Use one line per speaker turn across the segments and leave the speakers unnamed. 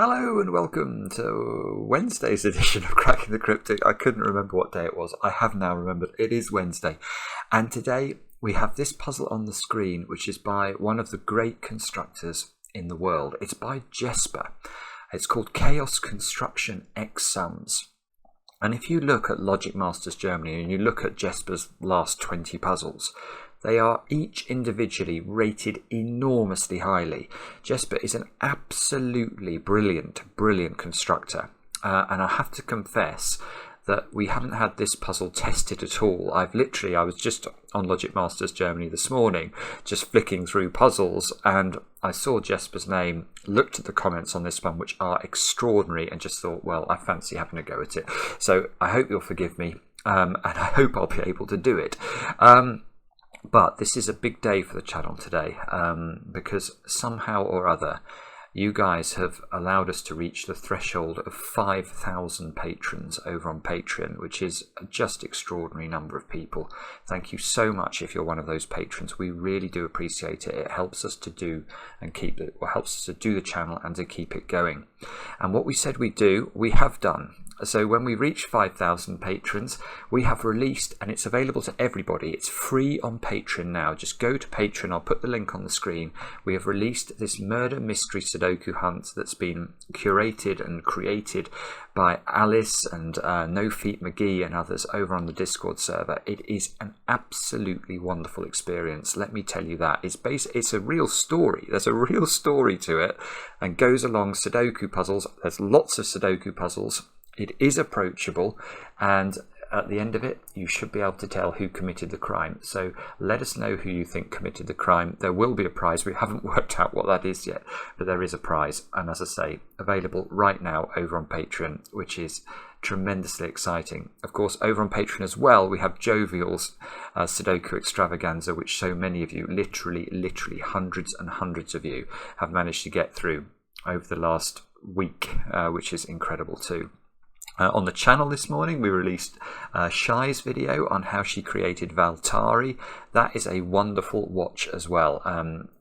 Hello and welcome to Wednesday's edition of Cracking the Cryptic. I couldn't remember what day it was. I have now remembered. It is Wednesday. And today we have this puzzle on the screen, which is by one of the great constructors in the world. It's by Jesper. It's called Chaos Construction X Sums. And if you look at Logic Masters Germany and you look at Jesper's last 20 puzzles, they are each individually rated enormously highly. Jesper is an absolutely brilliant constructor. And I have to confess that we haven't had this puzzle tested at all. I was just on Logic Masters Germany this morning, just flicking through puzzles, and I saw Jesper's name, looked at the comments on this one, which are extraordinary, and just thought, well, I fancy having a go at it. So I hope you'll forgive me, and I hope I'll be able to do it. But this is a big day for the channel today, because somehow or other you guys have allowed us to reach the threshold of 5,000 patrons over on Patreon, which is a just extraordinary number of people. Thank you so much if you're one of those patrons. We really do appreciate it. It helps us to do and keep it, or helps us to do the channel and to keep it going. And what we said we'd do, we have done. So when we reach 5,000 patrons, we have released, and it's available to everybody. It's free on Patreon now. Just go to Patreon. I'll put the link on the screen. We have released this murder mystery Sudoku hunt that's been curated and created by Alice and No Feet McGee and others over on the Discord server. It is an absolutely wonderful experience. Let me tell you that. It's a real story. There's a real story to it, and goes along Sudoku puzzles. There's lots of Sudoku puzzles. It is approachable, and at the end of it, you should be able to tell who committed the crime. So let us know who you think committed the crime. There will be a prize. We haven't worked out what that is yet, but there is a prize. And as I say, available right now over on Patreon, which is tremendously exciting. Of course, over on Patreon as well, we have Jovial's Sudoku Extravaganza, which so many of you, literally hundreds and hundreds of you, have managed to get through over the last week, which is incredible too. On the channel this morning, we released Shai's video on how she created Valtari. That is a wonderful watch as well.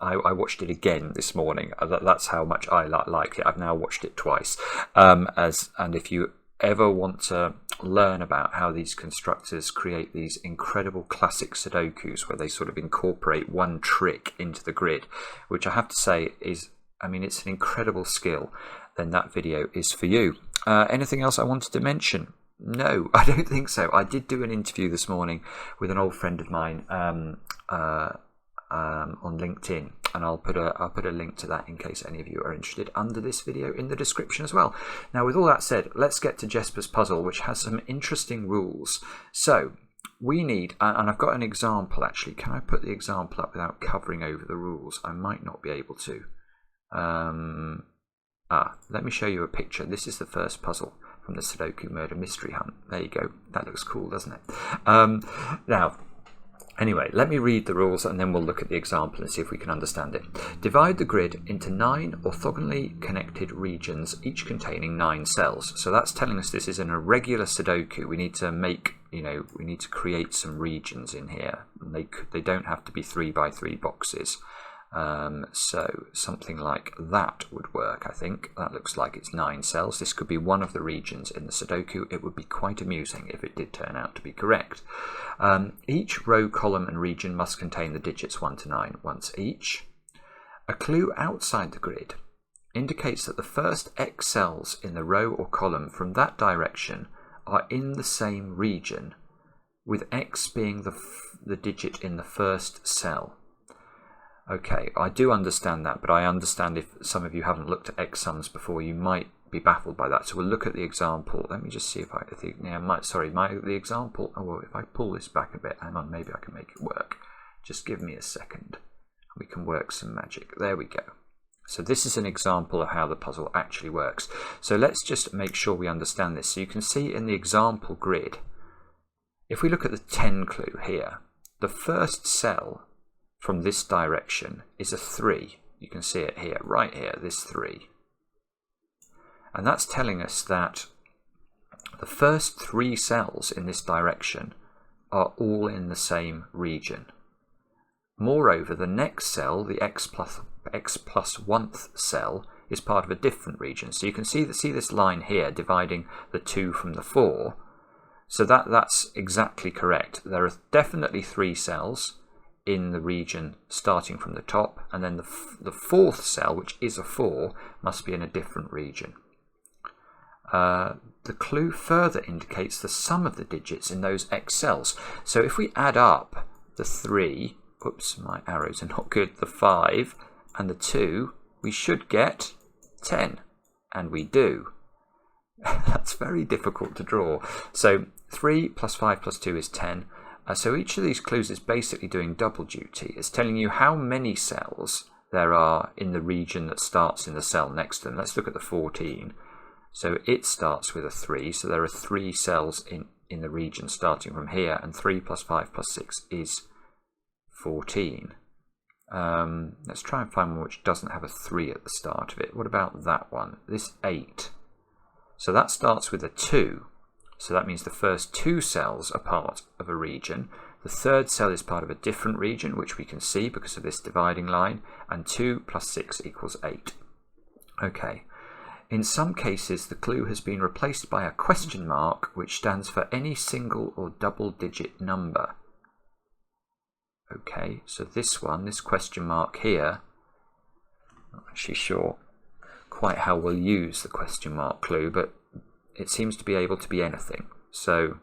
I watched it again this morning. That's how much I liked it. I've now watched it twice. And if you ever want to learn about how these constructors create these incredible classic Sudokus, where they sort of incorporate one trick into the grid, which I have to say is, it's an incredible skill, then that video is for you. Anything else I wanted to mention? No, I don't think so. I did do an interview this morning with an old friend of mine on LinkedIn, and I'll put a link to that in case any of you are interested under this video in the description as well. Now, with all that said, let's get to Jesper's puzzle, which has some interesting rules. So we need, and I've got an example actually. Can I put the example up without covering over the rules? I might not be able to. Let me show you a picture. This is the first puzzle from the Sudoku Murder Mystery Hunt. There you go. That looks cool, doesn't it? Now, anyway, let me read the rules and then we'll look at the example and see if we can understand it. Divide the grid into 9 orthogonally connected regions, each containing 9 cells. So that's telling us this is an irregular Sudoku. We need to make, we need to create some regions in here. They don't have to be 3 by 3 boxes. So something like that would work, I think. That looks like it's 9 cells. This could be one of the regions in the Sudoku. It would be quite amusing if it did turn out to be correct. Each row, column and region must contain the digits 1 to 9 once each. A clue outside the grid indicates that the first X cells in the row or column from that direction are in the same region, with X being the digit in the first cell. Okay, I do understand that, but I understand if some of you haven't looked at X sums before, you might be baffled by that. So we'll look at the example. Let me just see if the example. Oh, well, if I pull this back a bit, hang on, maybe I can make it work. Just give me a second. We can work some magic. There we go. So this is an example of how the puzzle actually works. So let's just make sure we understand this. So you can see in the example grid, if we look at the 10 clue here, the first cell from this direction is a 3. You can see it here, right here, this 3. And that's telling us that the first 3 cells in this direction are all in the same region. Moreover, the next cell, the X plus 1th cell, is part of a different region. So you can see this line here dividing the 2 from the 4. So that's exactly correct. There are definitely 3 cells in the region starting from the top, and then the 4th cell, which is a 4, must be in a different region. The clue further indicates the sum of the digits in those X cells. So if we add up the 3, oops, my arrows are not good, the 5 and the 2, we should get 10, and we do. That's very difficult to draw. So 3 plus 5 plus 2 is 10. So each of these clues is basically doing double duty. It's telling you how many cells there are in the region that starts in the cell next to them. Let's look at the 14. So it starts with a 3, so there are 3 cells in the region starting from here, and 3 plus 5 plus 6 is 14. Let's try and find one which doesn't have a 3 at the start of it. What about that one? This 8. So that starts with a 2. So that means the first 2 cells are part of a region. The 3rd cell is part of a different region, which we can see because of this dividing line. And 2 plus 6 equals 8. Okay. In some cases, the clue has been replaced by a question mark, which stands for any single or double-digit number. Okay, so this question mark here, I'm not actually sure quite how we'll use the question mark clue, but it seems to be able to be anything. So,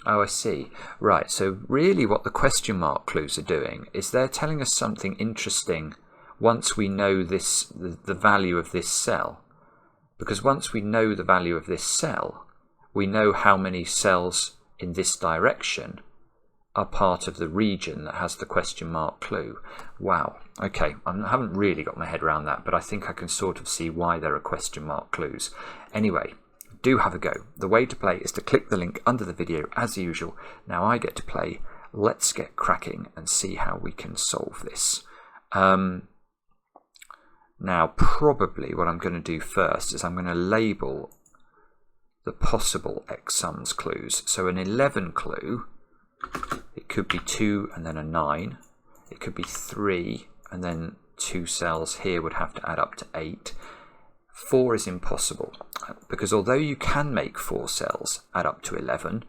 oh, I see. Right, so really what the question mark clues are doing is they're telling us something interesting once we know the value of this cell. Because once we know the value of this cell, we know how many cells in this direction are part of the region that has the question mark clue. Wow, okay, I haven't really got my head around that, but I think I can sort of see why there are question mark clues. Anyway, do have a go. The way to play is to click the link under the video as usual. Now I get to play. Let's get cracking and see how we can solve this. Now probably what I'm going to do first is I'm going to label the possible X sums clues. So an 11 clue, it could be 2 and then a 9. It could be 3 and then 2 cells here would have to add up to 8. 4 is impossible because although you can make 4 cells add up to 11,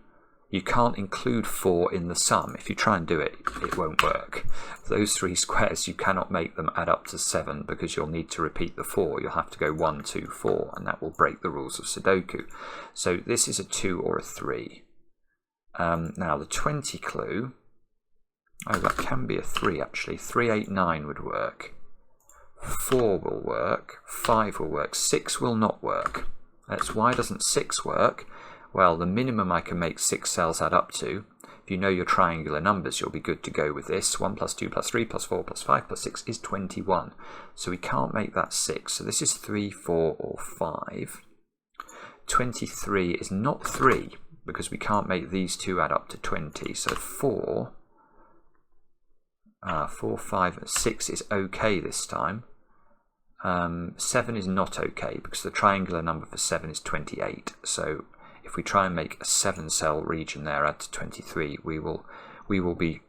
you can't include 4 in the sum. If you try and do it, it won't work. Those 3 squares, you cannot make them add up to 7 because you'll need to repeat the 4. You'll have to go 1, 2, 4, and that will break the rules of Sudoku. So this is a 2 or a 3. Now the 20 clue, oh, that can be a 3 actually. 3, 8, 9 would work. 4 will work. 5 will work. 6 will not work. Why doesn't 6 work? Well, the minimum I can make 6 cells add up to, if you know your triangular numbers, you'll be good to go with this. 1 plus 2 plus 3 plus 4 plus 5 plus 6 is 21. So we can't make that 6. So this is 3, 4, or 5. 23 is not 3 because we can't make these 2 add up to 20. So 4, 5, and 6 is okay this time. 7 is not okay because the triangular number for 7 is 28. So if we try and make a 7 cell region there, add to 23, we will be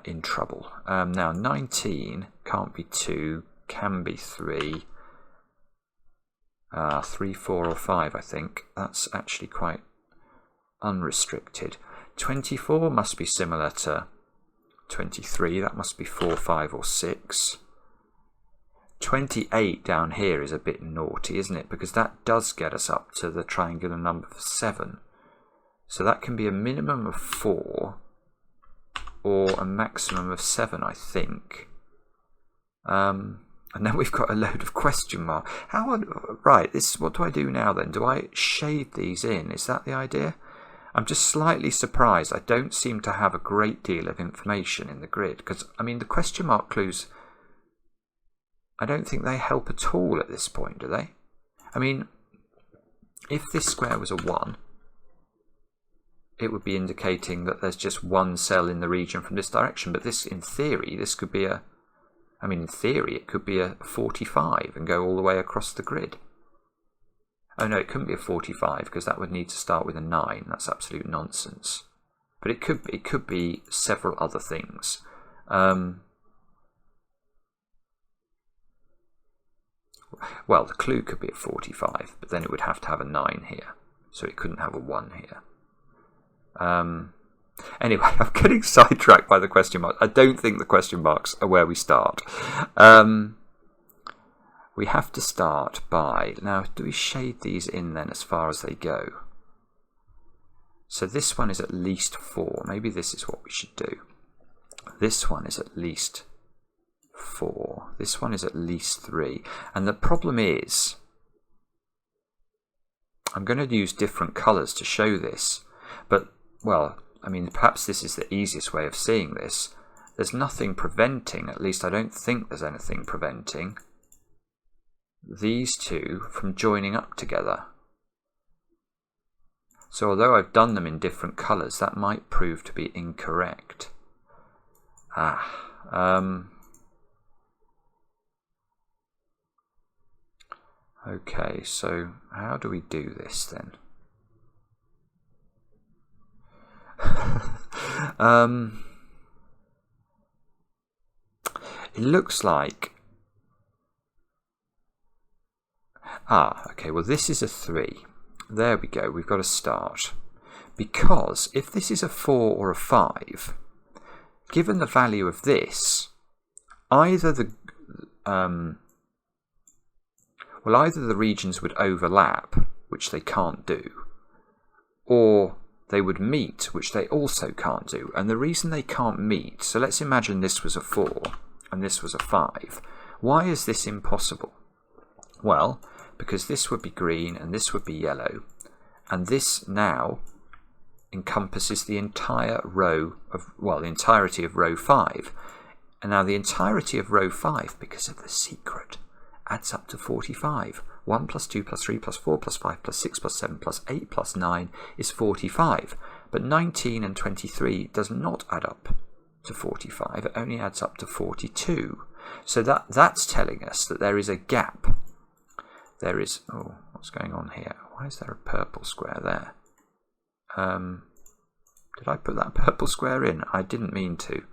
in trouble. Now 19 can't be 2, can be 3, 3, 4, or 5. I think that's actually quite unrestricted. 24 must be similar to 23. That must be 4, 5, or 6. 28 down here is a bit naughty, isn't it? Because that does get us up to the triangular number for 7. So that can be a minimum of 4 or a maximum of 7, I think. And then we've got a load of question mark. Right, what do I do now then? Do I shade these in? Is that the idea? I'm just slightly surprised. I don't seem to have a great deal of information in the grid. Because, I mean, the question mark clues, I don't think they help at all at this point, do they? I mean, if this square was a 1, it would be indicating that there's just 1 cell in the region from this direction. But this, in theory, this could be in theory, it could be a 45 and go all the way across the grid. Oh no, it couldn't be a 45 because that would need to start with a 9. That's absolute nonsense. But it could be several other things. Well, the clue could be a 45, but then it would have to have a 9 here, so it couldn't have a 1 here. Anyway, I'm getting sidetracked by the question marks. I don't think the question marks are where we start. We have to start by... Now, do we shade these in then as far as they go? So this one is at least 4. Maybe this is what we should do. This one is at least 4. This one is at least 3. And the problem is, I'm going to use different colours to show this. But, well, I mean, perhaps this is the easiest way of seeing this. There's nothing preventing, at least I don't think there's anything preventing, these two from joining up together. So although I've done them in different colours, that might prove to be incorrect. Okay, so how do we do this then? It looks like... okay, well this is a 3. There we go, we've got a start. Because if this is a 4 or a 5, given the value of this, either the regions would overlap, which they can't do, or they would meet, which they also can't do. And the reason they can't meet, so let's imagine this was a 4 and this was a 5. Why is this impossible? Well, because this would be green and this would be yellow, and this now encompasses the entire row of, well, the entirety of row 5. And now the entirety of row 5, because of the secret, adds up to 45. 1 plus 2 plus 3 plus 4 plus 5 plus 6 plus 7 plus 8 plus 9 is 45. But 19 and 23 does not add up to 45. It only adds up to 42. So that's telling us that there is a gap. There is... Oh, what's going on here? Why is there a purple square there? Did I put that purple square in? I didn't mean to.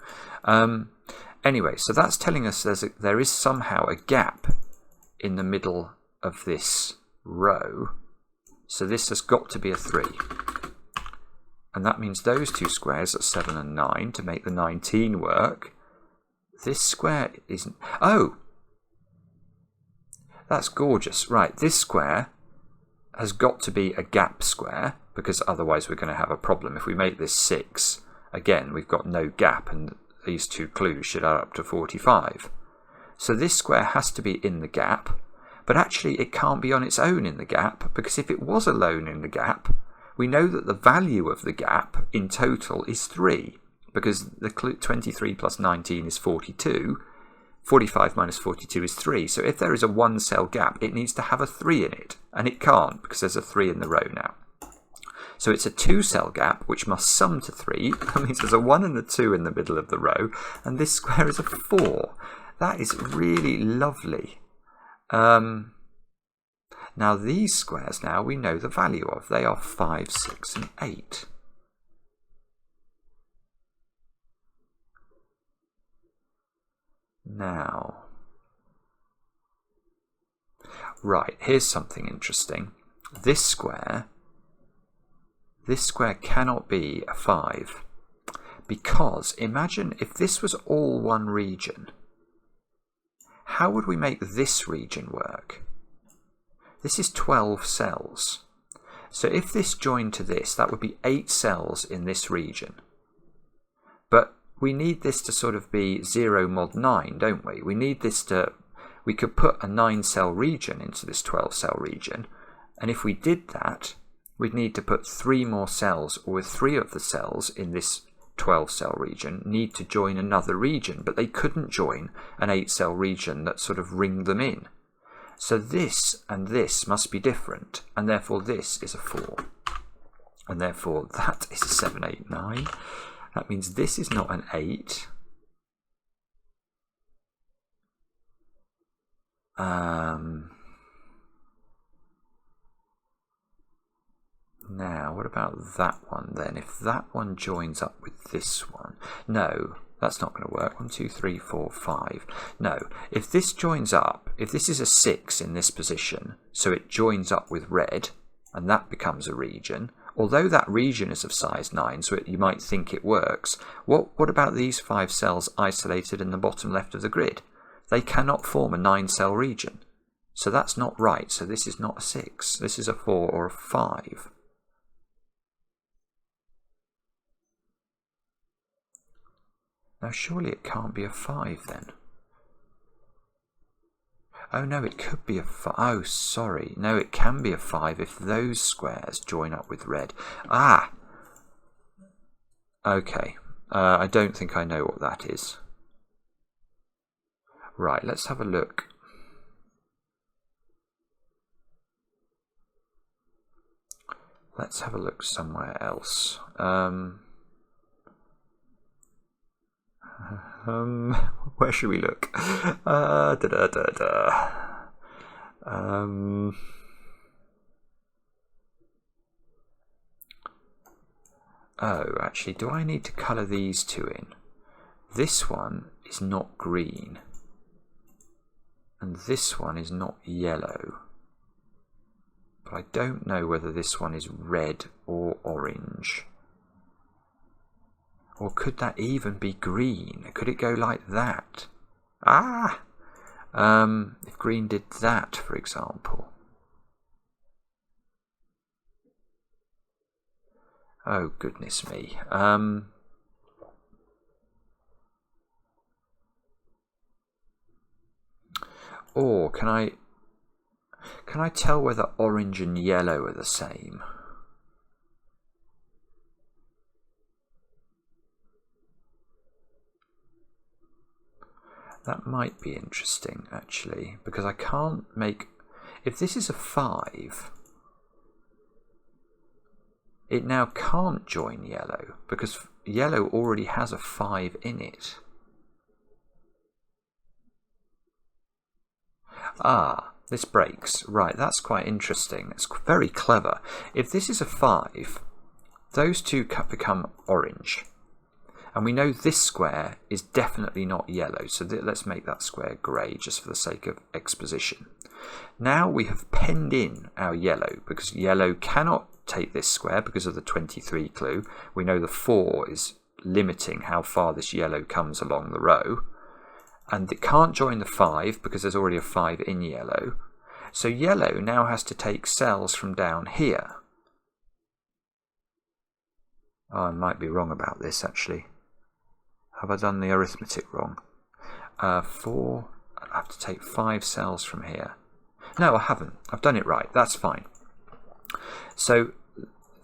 Anyway, so that's telling us there is somehow a gap in the middle of this row. So this has got to be a 3. And that means those two squares are 7 and 9 to make the 19 work. This square isn't... Oh! That's gorgeous. Right, this square has got to be a gap square, because otherwise we're going to have a problem. If we make this 6, again, we've got no gap, and these two clues should add up to 45. So this square has to be in the gap, but actually it can't be on its own in the gap, because if it was alone in the gap, we know that the value of the gap in total is 3, because the 23 plus 19 is 42. 45 minus 42 is 3. So if there is a 1-cell gap, it needs to have a 3 in it, and it can't, because there's a 3 in the row now. So it's a 2-cell gap, which must sum to 3. That means there's a 1 and a 2 in the middle of the row, and this square is a 4. That is really lovely. Now these squares now we know the value of. They are 5, 6 and 8. Now, right, here's something interesting. This square cannot be a 5, because imagine if this was all one region. How would we make this region work? This is 12 cells. So if this joined to this, that would be 8 cells in this region. But we need this to sort of be 0 mod 9, don't we? We need this to... We could put a 9-cell region into this 12-cell region, and if we did that, we'd need to put 3 more cells, or 3 of the cells in this 12-cell region need to join another region, but they couldn't join an 8-cell region that sort of ringed them in. So this and this must be different, and therefore this is a 4. And therefore that is a 7, 8, 9. That means this is not an 8. Now, what about that one then? If that one joins up with this one... No, That's not going to work. 1, 2, 3, 4, 5. No, if this joins up, if this is a 6 in this position, so it joins up with red, and that becomes a region, although that region is of size 9, so you might think it works, what about these 5 cells isolated in the bottom left of the grid? They cannot form a 9-cell region. So that's not right. So this is not a 6. This is a 4 or a 5. Now surely it can't be a 5 then. Oh no, it could be a 5. Oh, sorry. No, it can be a 5 if those squares join up with red. Ah! Okay. I don't think I know what that is. Right, let's have a look. Let's have a look somewhere else. Where should we look? Oh, actually, do I need to colour these two in? This one is not green, and this one is not yellow. But I don't know whether this one is red or orange. Or could that even be green? Could it go like that? Ah! If green did that, for example. Oh, goodness me. Or can I tell whether orange and yellow are the same? That might be interesting, actually, because I can't make... If this is a 5, it now can't join yellow, because yellow already has a 5 in it. Ah, this breaks. Right, that's quite interesting. It's very clever. If this is a 5, those two become orange. And we know this square is definitely not yellow, so let's make that square grey just for the sake of exposition. Now we have penned in our yellow, because yellow cannot take this square because of the 23 clue. We know the 4 is limiting how far this yellow comes along the row. And it can't join the 5 because there's already a 5 in yellow. So yellow now has to take cells from down here. Oh, I might be wrong about this, actually. Have I done the arithmetic wrong? 4, I have to take 5 cells from here. No, I haven't. I've done it right. That's fine. So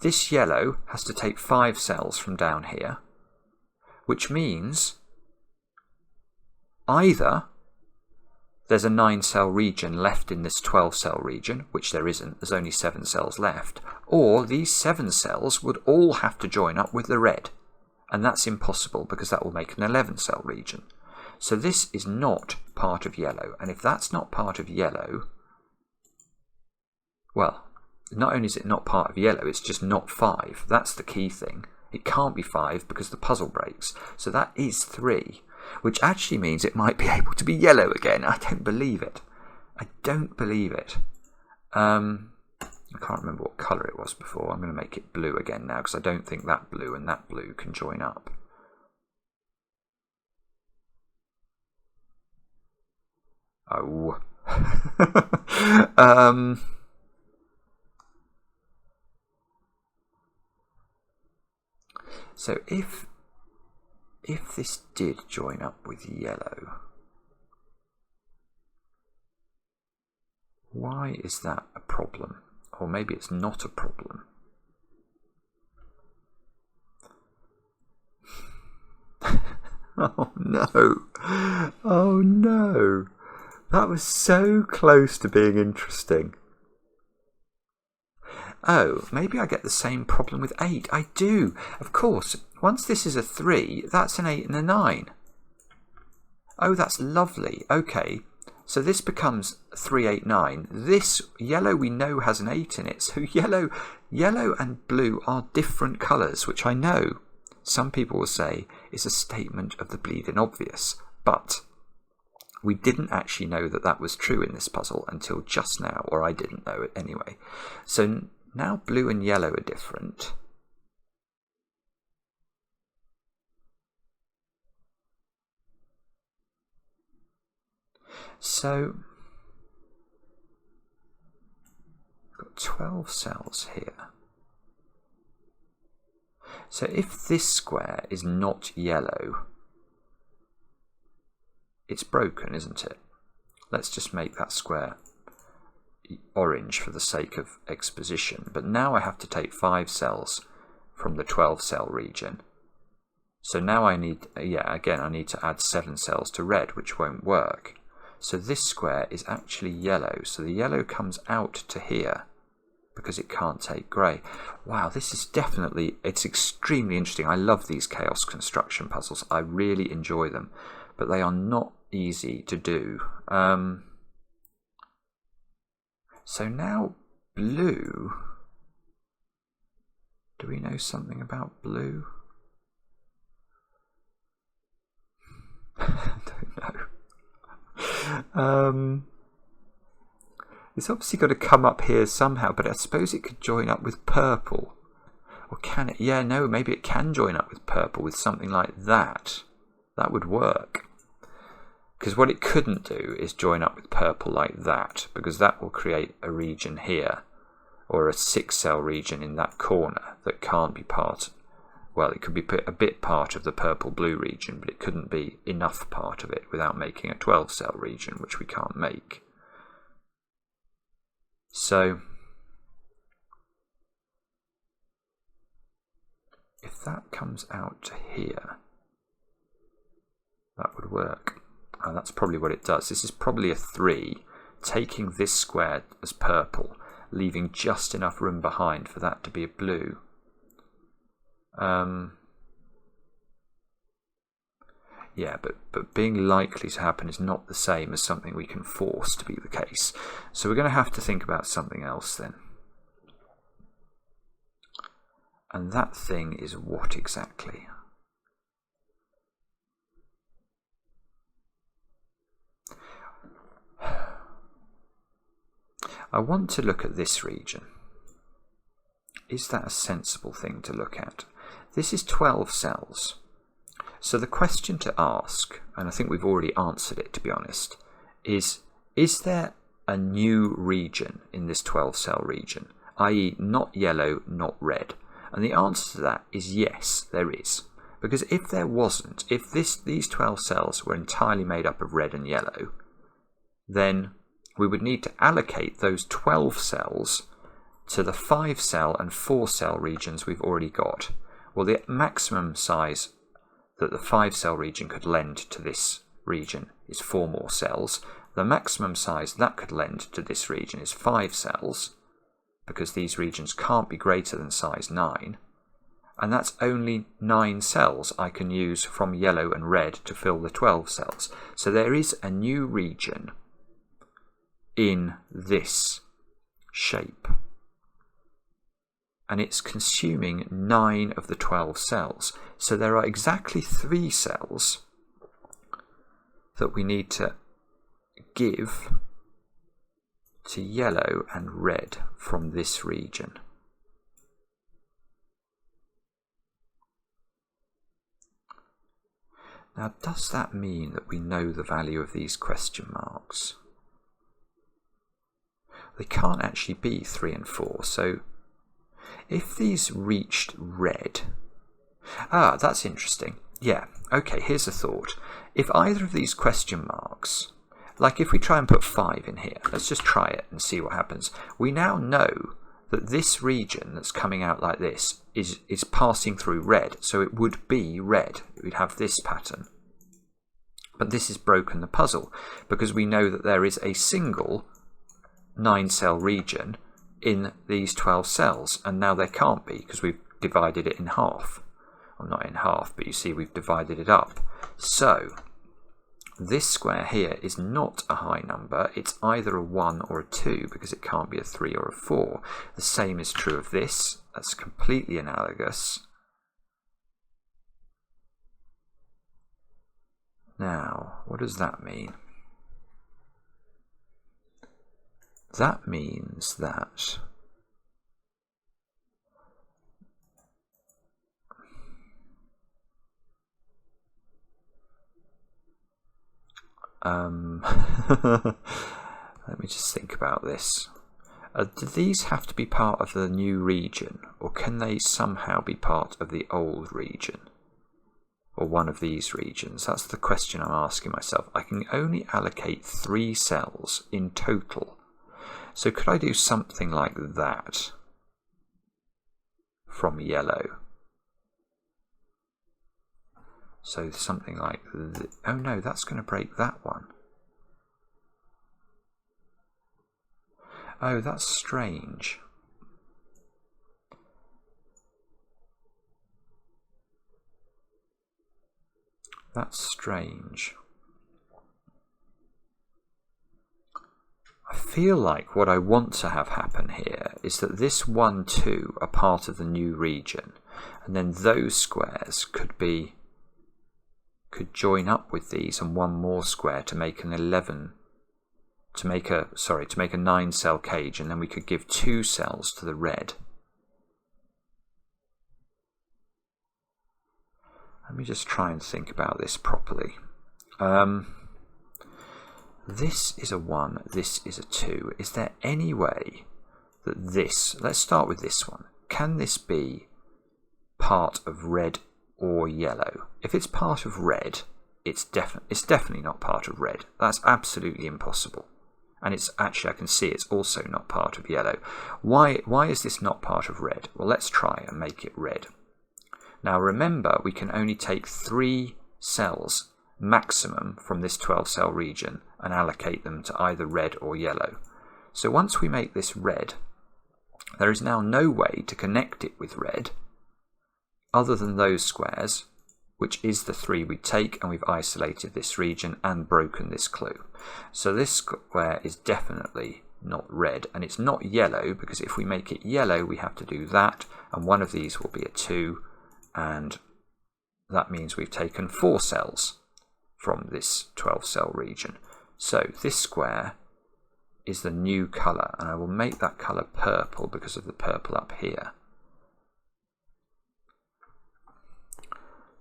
this yellow has to take 5 cells from down here, which means either there's a 9-cell region left in this 12-cell region, which there isn't. There's only 7 cells left. Or these 7 cells would all have to join up with the red. And that's impossible because that will make an 11-cell region. So this is not part of yellow. And if that's not part of yellow, well, not only is it not part of yellow, it's just not 5. That's the key thing. It can't be 5 because the puzzle breaks. So that is 3, which actually means it might be able to be yellow again. I don't believe it. I don't believe it. I can't remember what colour it was before. I'm going to make it blue again now because I don't think that blue and that blue can join up. Oh. So if this did join up with yellow, why is that a problem? Or maybe it's not a problem. Oh no. Oh no. That was so close to being interesting. Oh, maybe I get the same problem with 8. I do. Of course, once this is a 3, that's an 8 and a 9. Oh, that's lovely. Okay. So this becomes 3, 8, 9. This yellow we know has an 8 in it. So yellow and blue are different colours, which I know. some people will say is a statement of the bleeding obvious, but we didn't actually know that that was true in this puzzle until just now, or I didn't know it anyway. So now blue and yellow are different. So we've got 12 cells here. So if this square is not yellow, it's broken, isn't it? Let's just make that square orange for the sake of exposition. But now I have to take 5 cells from the 12 cell region. So now I need, I need to add 7 cells to red, which won't work. So this square is actually yellow. So the yellow comes out to here because it can't take grey. Wow, this is definitely, it's extremely interesting. I love these chaos construction puzzles. I really enjoy them, but they are not easy to do. So now blue, do we know something about blue? I don't know. It's obviously got to come up here somehow, but I suppose it could join up with purple. Or can it? Yeah, no, maybe it can join up with purple with something like that. That would work. Because what it couldn't do is join up with purple like that, because that will create a region here, or a 6-cell region in that corner that can't be part. Well, it could be a bit part of the purple-blue region, but it couldn't be enough part of it without making a 12-cell region, which we can't make. So, if that comes out to here, that would work. And that's probably what it does. This is probably a 3, taking this square as purple, leaving just enough room behind for that to be a blue. Yeah, but being likely to happen is not the same as something we can force to be the case. So we're going to have to think about something else then. And that thing is what exactly? I want to look at this region. Is that a sensible thing to look at? This is 12 cells. So the question to ask, and I think we've already answered it to be honest, is there a new region in this 12-cell region, i.e. not yellow, not red? And the answer to that is yes, there is. Because if there wasn't, if these 12 cells were entirely made up of red and yellow, then we would need to allocate those 12 cells to the 5-cell and 4-cell regions we've already got. Well, the maximum size that the 5-cell region could lend to this region is 4 more cells. The maximum size that could lend to this region is 5 cells, because these regions can't be greater than size 9. And that's only 9 cells I can use from yellow and red to fill the 12 cells. So there is a new region in this shape. And it's consuming 9 of the 12 cells. So there are exactly 3 cells that we need to give to yellow and red from this region. Now, does that mean that we know the value of these question marks? They can't actually be 3 and 4, so if these reached red... Ah, that's interesting. Yeah, okay, here's a thought. If either of these question marks, like if we try and put 5 in here, let's just try it and see what happens. We now know that this region that's coming out like this is passing through red, so it would be red. We'd have this pattern. But this has broken the puzzle, because we know that there is a single 9-cell region in these 12 cells, and now there can't be because we've divided it in half. Well, not in half, but you see we've divided it up. So this square here is not a high number. It's either a 1 or a 2, because it can't be a 3 or a 4. The same is true of this. That's completely analogous. Now, what does that mean? That means that let me just think about this. Do these have to be part of the new region, or can they somehow be part of the old region? Or one of these regions? That's the question I'm asking myself. I can only allocate 3 cells in total. So could I do something like that from yellow? So something like oh no, that's going to break that one. Oh, that's strange. That's strange. I feel like what I want to have happen here is that this 1, 2 are part of the new region, and then those squares could join up with these and one more square to make an 11, to make a 9-cell cage, and then we could give 2 cells to the red. Let me just try and think about this properly. This is a 1, this is a 2. Is there any way that this, let's start with this one, can this be part of red or yellow? If it's part of red, it's definitely not part of red. That's absolutely impossible. And it's actually, I can see it's also not part of yellow. Why is this not part of red? Well, let's try and make it red. Now remember, we can only take 3 cells maximum from this 12-cell region and allocate them to either red or yellow. So once we make this red, there is now no way to connect it with red other than those squares, which is the 3 we take, and we've isolated this region and broken this clue. So this square is definitely not red, and it's not yellow, because if we make it yellow we have to do that, and one of these will be a 2, and that means we've taken 4 cells from this 12-cell region. So this square is the new colour, and I will make that colour purple because of the purple up here.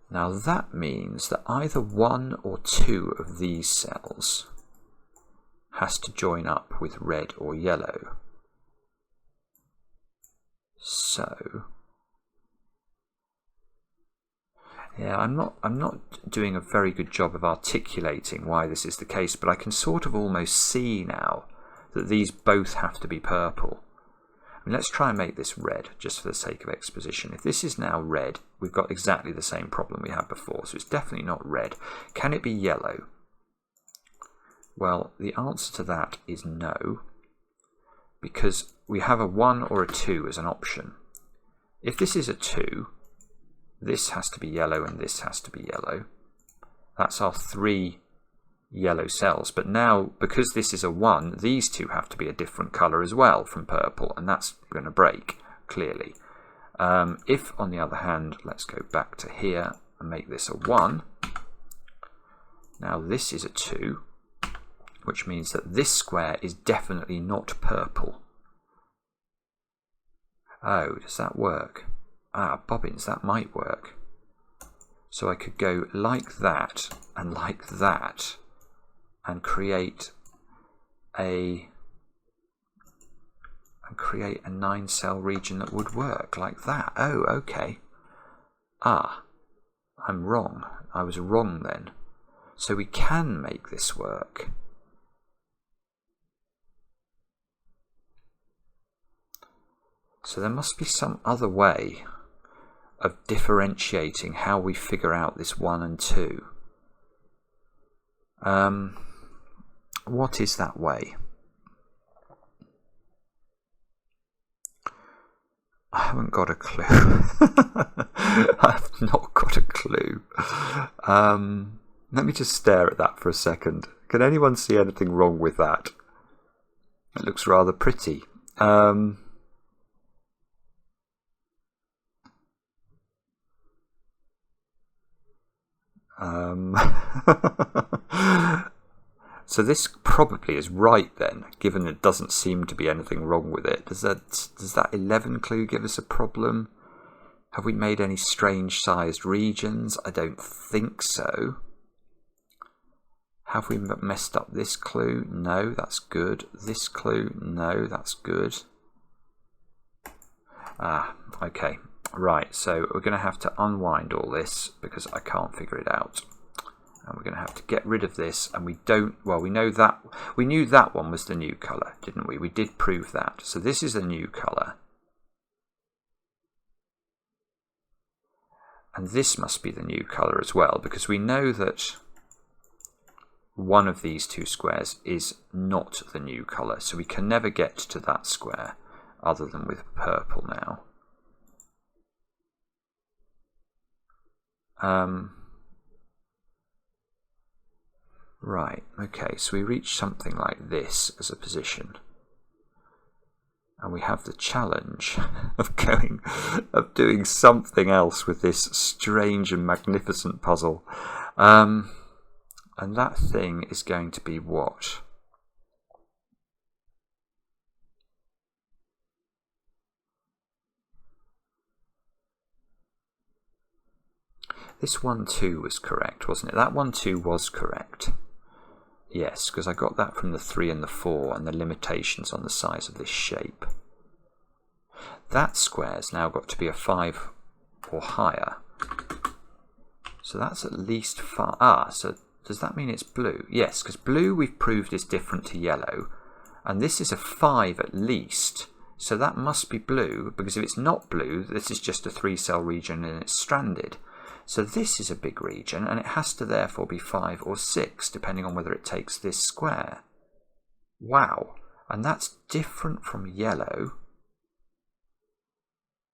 Now that means that either 1 or 2 of these cells has to join up with red or yellow. So yeah, I'm not doing a very good job of articulating why this is the case, but I can sort of almost see now that these both have to be purple. I mean, let's try and make this red, just for the sake of exposition. If this is now red, we've got exactly the same problem we had before, so it's definitely not red. Can it be yellow? Well, the answer to that is no, because we have a 1 or a 2 as an option. If this is a 2, this has to be yellow and this has to be yellow. That's our 3 yellow cells. But now, because this is a 1, these 2 have to be a different colour as well from purple, and that's going to break, clearly. If, on the other hand, let's go back to here and make this a 1. Now this is a 2, which means that this square is definitely not purple. Oh, does that work? Ah, bobbins, that might work. So I could go like that and create a 9-cell region that would work like that. Oh, okay. Ah, I'm wrong. I was wrong then. So we can make this work. So there must be some other way of differentiating how we figure out this 1 and 2. What is that way? I haven't got a clue. I've not got a clue. Let me just stare at that for a second. Can anyone see anything wrong with that? It looks rather pretty. So this probably is right then, given it doesn't seem to be anything wrong with it. Does that 11 clue give us a problem? Have we made any strange sized regions? I don't think so. Have we messed up this clue? No, that's good. This clue? No, that's good. Okay. Right, so we're going to have to unwind all this because I can't figure it out. And we're going to have to get rid of this, and we don't, well, we know that, we knew that one was the new colour, didn't we? We did prove that. So this is a new colour. And this must be the new colour as well, because we know that one of these two squares is not the new colour. So we can never get to that square other than with purple now. Right, okay, so we reach something like this as a position. And we have the challenge of doing something else with this strange and magnificent puzzle. And that thing is going to be what? This 1, 2 was correct, wasn't it? That 1, 2 was correct. Yes, because I got that from the 3 and the 4 and the limitations on the size of this shape. That square's now got to be a 5 or higher. So that's at least 5. So does that mean it's blue? Yes, because blue we've proved is different to yellow. And this is a 5 at least. So that must be blue, because if it's not blue, this is just a 3-cell region and it's stranded. So this is a big region, and it has to therefore be 5 or 6, depending on whether it takes this square. Wow, and that's different from yellow.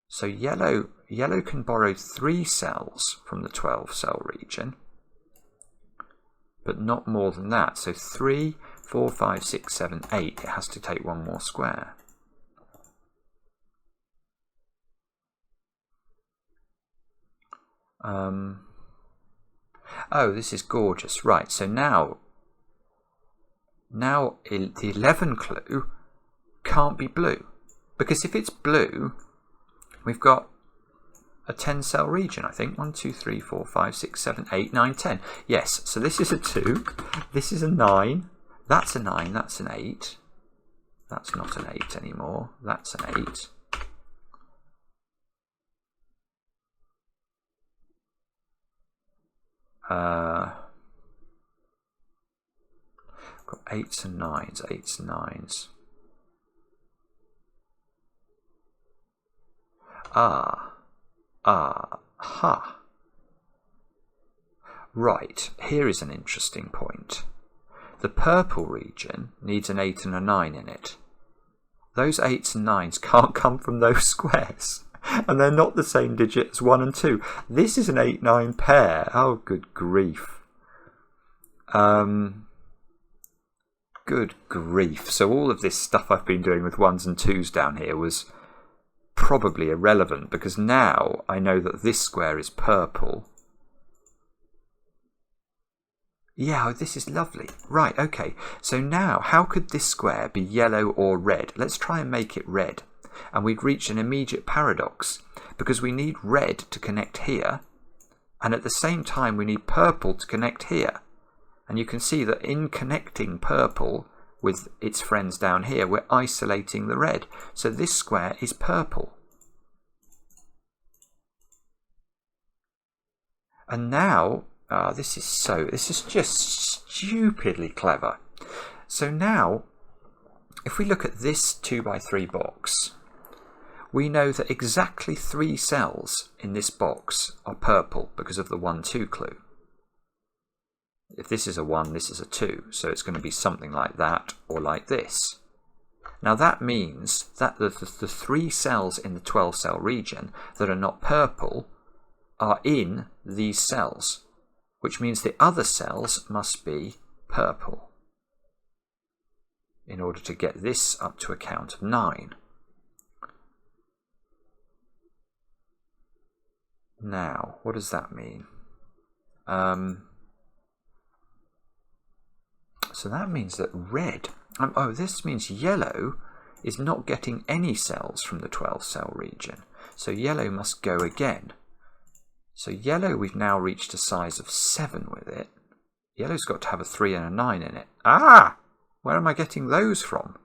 So yellow can borrow 3 cells from the 12-cell region, but not more than that. So 3, 4, 5, 6, 7, 8, it has to take 1 more square. Oh, this is gorgeous. Right, so now the 11 clue can't be blue, because if it's blue, we've got a 10-cell region, I think. 1, 2, 3, 4, 5, 6, 7, 8, 9, 10. Yes, so this is a 2, this is a 9, that's a 9, that's an 8. That's not an 8 anymore, that's an 8. Got 8s and 9s, 8s and 9s. Ha. Right, here is an interesting point. The purple region needs an 8 and a 9 in it. Those 8s and 9s can't come from those squares. And they're not the same digit as 1 and 2. This is an 8-9 pair. Oh, good grief. Good grief. So all of this stuff I've been doing with 1s and 2s down here was probably irrelevant, because now I know that this square is purple. Yeah, this is lovely. Right, okay. So now, how could this square be yellow or red? Let's try and make it red. And we'd reach an immediate paradox, because we need red to connect here, and at the same time we need purple to connect here. And you can see that in connecting purple with its friends down here, we're isolating the red. So this square is purple. And now, this is just stupidly clever. So now, if we look at this 2x3 box, we know that exactly 3 cells in this box are purple because of the 1, 2 clue. If this is a 1, this is a 2, so it's going to be something like that or like this. Now that means that the 3 cells in the 12-cell region that are not purple are in these cells, which means the other cells must be purple in order to get this up to a count of 9. Now, what does that mean? So that means that red, oh, this means yellow is not getting any cells from the 12 cell region. So yellow must go again. So yellow, we've now reached a size of 7 with it. Yellow's got to have a 3 and a 9 in it. Ah! Where am I getting those from?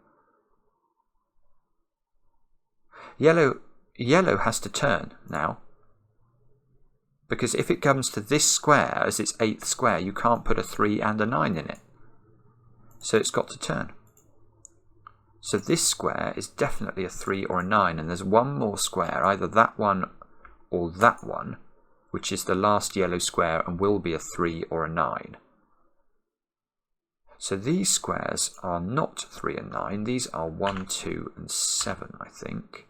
Yellow has to turn now. Because if it comes to this square as its 8th square, you can't put a 3 and a 9 in it. So it's got to turn. So this square is definitely a 3 or a 9, and there's one more square, either that one or that one, which is the last yellow square and will be a 3 or a 9. So these squares are not 3 and 9, these are 1, 2 and 7, I think,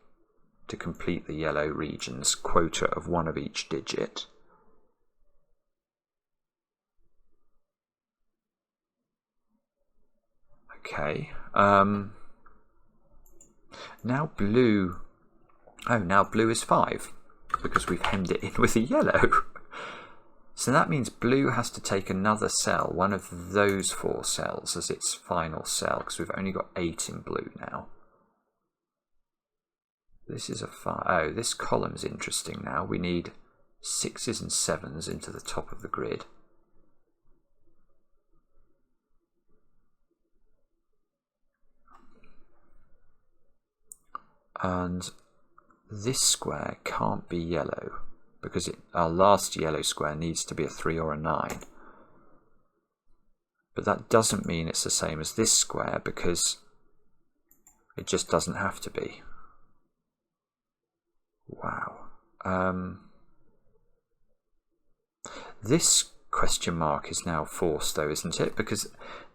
to complete the yellow region's quota of 1 of each digit. Okay, now blue, now blue is 5, because we've hemmed it in with a yellow. So that means blue has to take another cell, one of those 4 cells, as its final cell, because we've only got 8 in blue now. This is a 5. Oh, this column's interesting now. We need 6s and 7s into the top of the grid. And this square can't be yellow, because our last yellow square needs to be a 3 or a 9. But that doesn't mean it's the same as this square, because it just doesn't have to be. Wow. This question mark is now forced though, isn't it? Because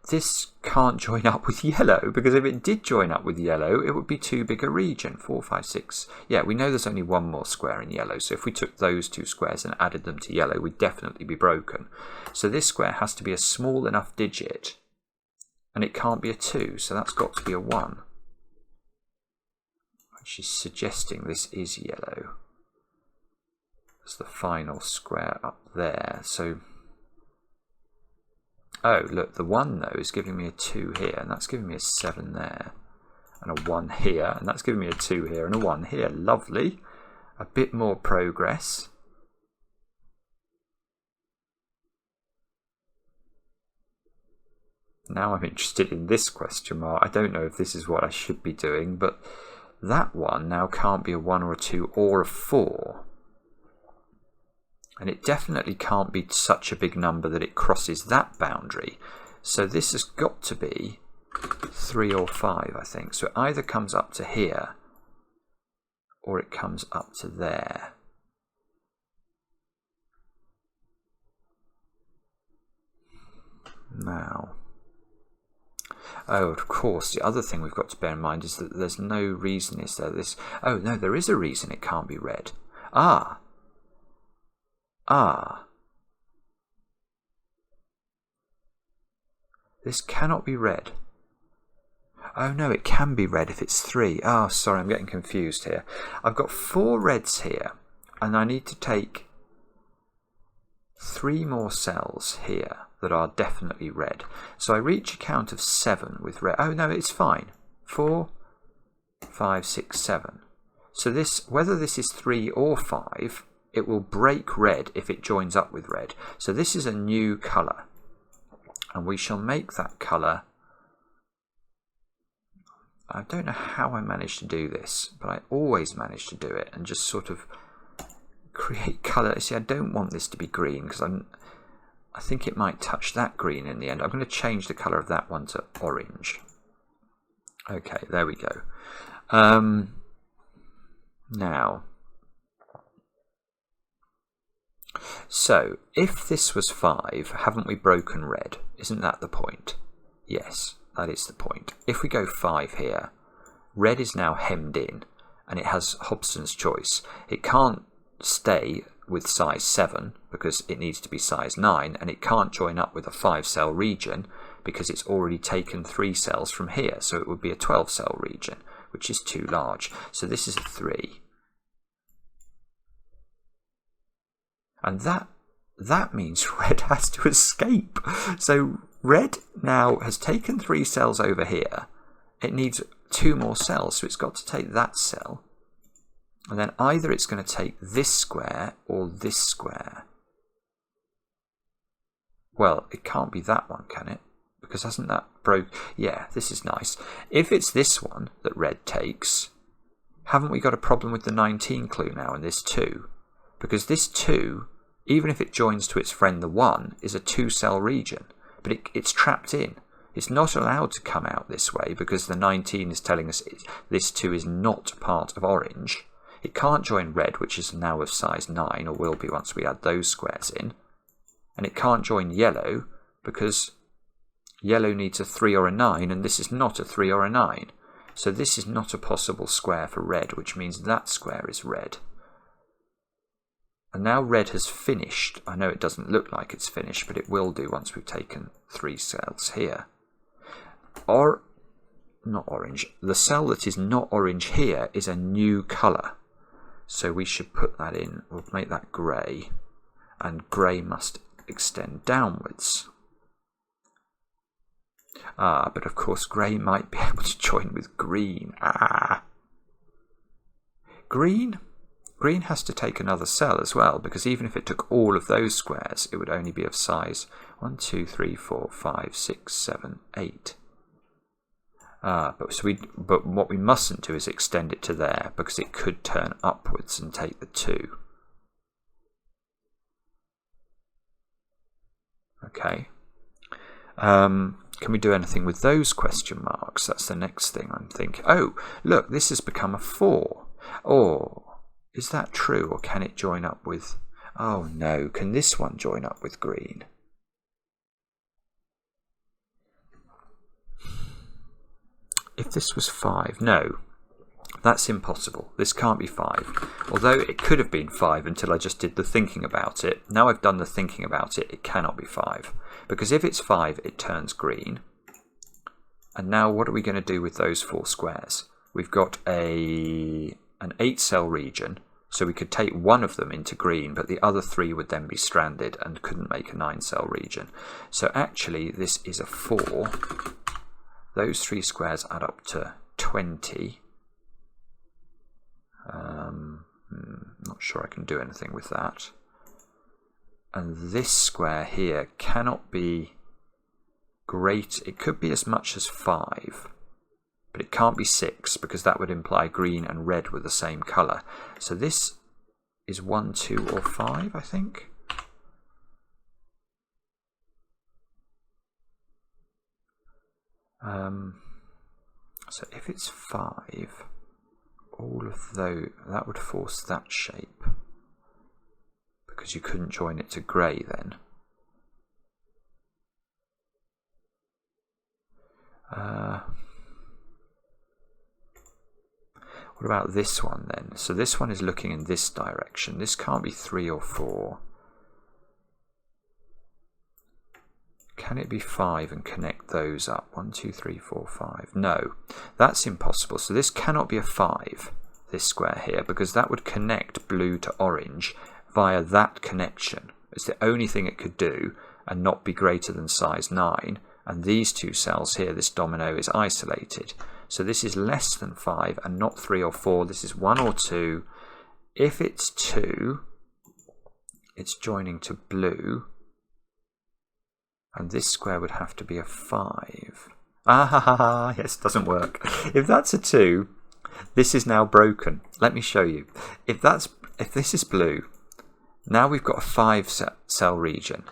this can't join up with yellow, because if it did join up with yellow, it would be too big a region. 4, 5, 6. Yeah, we know there's only one more square in yellow, so if we took those 2 squares and added them to yellow, we'd definitely be broken. So this square has to be a small enough digit, and it can't be a 2, so that's got to be a 1. Which is suggesting this is yellow. That's the final square up there. So, oh, look, the 1 though is giving me a 2 here, and that's giving me a 7 there, and a 1 here, and that's giving me a 2 here and a 1 here. Lovely. A bit more progress. Now I'm interested in this question mark. I don't know if this is what I should be doing, but that one now can't be a 1 or a 2 or a 4. And it definitely can't be such a big number that it crosses that boundary. So this has got to be 3 or 5, I think. So it either comes up to here or it comes up to there. Now, oh, of course, the other thing we've got to bear in mind is that there's no reason, is there? Oh, no, there is a reason it can't be red. Ah. This cannot be red. Oh, no, it can be red if it's 3. Oh, sorry, I'm getting confused here. I've got 4 reds here, and I need to take 3 more cells here that are definitely red. So I reach a count of 7 with red. Oh, no, it's fine. 4, 5, 6, 7. So this, whether this is 3 or 5, it will break red if it joins up with red. So this is a new colour. And we shall make that colour. I don't know how I managed to do this, but I always manage to do it and just sort of create colour. See, I don't want this to be green because I think it might touch that green in the end. I'm going to change the colour of that one to orange. Okay, there we go. Now, so if this was 5, haven't we broken red? Isn't that the point? Yes, that is the point. If we go 5 here, red is now hemmed in, and it has Hobson's choice. It can't stay with size 7 because it needs to be size 9, and it can't join up with a 5-cell region because it's already taken 3 cells from here, so it would be a 12-cell region, which is too large. So this is a 3. And that means red has to escape. So red now has taken 3 cells over here. It needs 2 more cells, so it's got to take that cell. And then either it's going to take this square or this square. Well, it can't be that one, can it? Because hasn't that broke? Yeah, this is nice. If it's this one that red takes, haven't we got a problem with the 19 clue now in this 2? Because this 2, even if it joins to its friend the 1, is a 2-cell region. But it's trapped in. It's not allowed to come out this way because the 19 is telling us this 2 is not part of orange. It can't join red, which is now of size 9, or will be once we add those squares in. And it can't join yellow because yellow needs a 3 or a 9, and this is not a 3 or a 9. So this is not a possible square for red, which means that square is red. And now red has finished. I know it doesn't look like it's finished, but it will do once we've taken 3 cells here. Or, not orange. The cell that is not orange here is a new colour. So we should put that in. We'll make that grey. And grey must extend downwards. But of course grey might be able to join with green. Green has to take another cell as well, because even if it took all of those squares, it would only be of size 1, 2, 3, 4, 5, 6, 7, 8. But what we mustn't do is extend it to there, because it could turn upwards and take the 2. Okay. Can we do anything with those question marks? That's the next thing I'm thinking. Oh, look, this has become a 4. Or is that true, or can it join up with... Oh no, can this one join up with green? If this was 5, no, that's impossible. This can't be 5. Although it could have been 5 until I just did the thinking about it. Now I've done the thinking about it, it cannot be 5. Because if it's 5, it turns green. And now what are we going to do with those 4 squares? We've got an 8-cell region, so we could take one of them into green, but the other 3 would then be stranded and couldn't make a 9-cell region. So actually this is a 4. Those 3 squares add up to 20. Not sure I can do anything with that. And this square here cannot be great. It could be as much as 5, but it can't be 6 because that would imply green and red were the same colour. So this is 1, 2 or 5, I think. So if it's 5, all of those, that would force that shape, because you couldn't join it to grey then. What about this one then? So this one is looking in this direction. This can't be 3 or 4. Can it be 5 and connect those up? 1, 2, 3, 4, 5. No, that's impossible. So this cannot be a 5, this square here, because that would connect blue to orange via that connection. It's the only thing it could do and not be greater than size 9. And these 2 cells here, this domino, is isolated. So this is less than 5 and not 3 or 4. This is 1 or 2. If it's 2, it's joining to blue. And this square would have to be a 5. Yes, doesn't work. If that's a 2, this is now broken. Let me show you. If this is blue, now we've got a 5-cell region.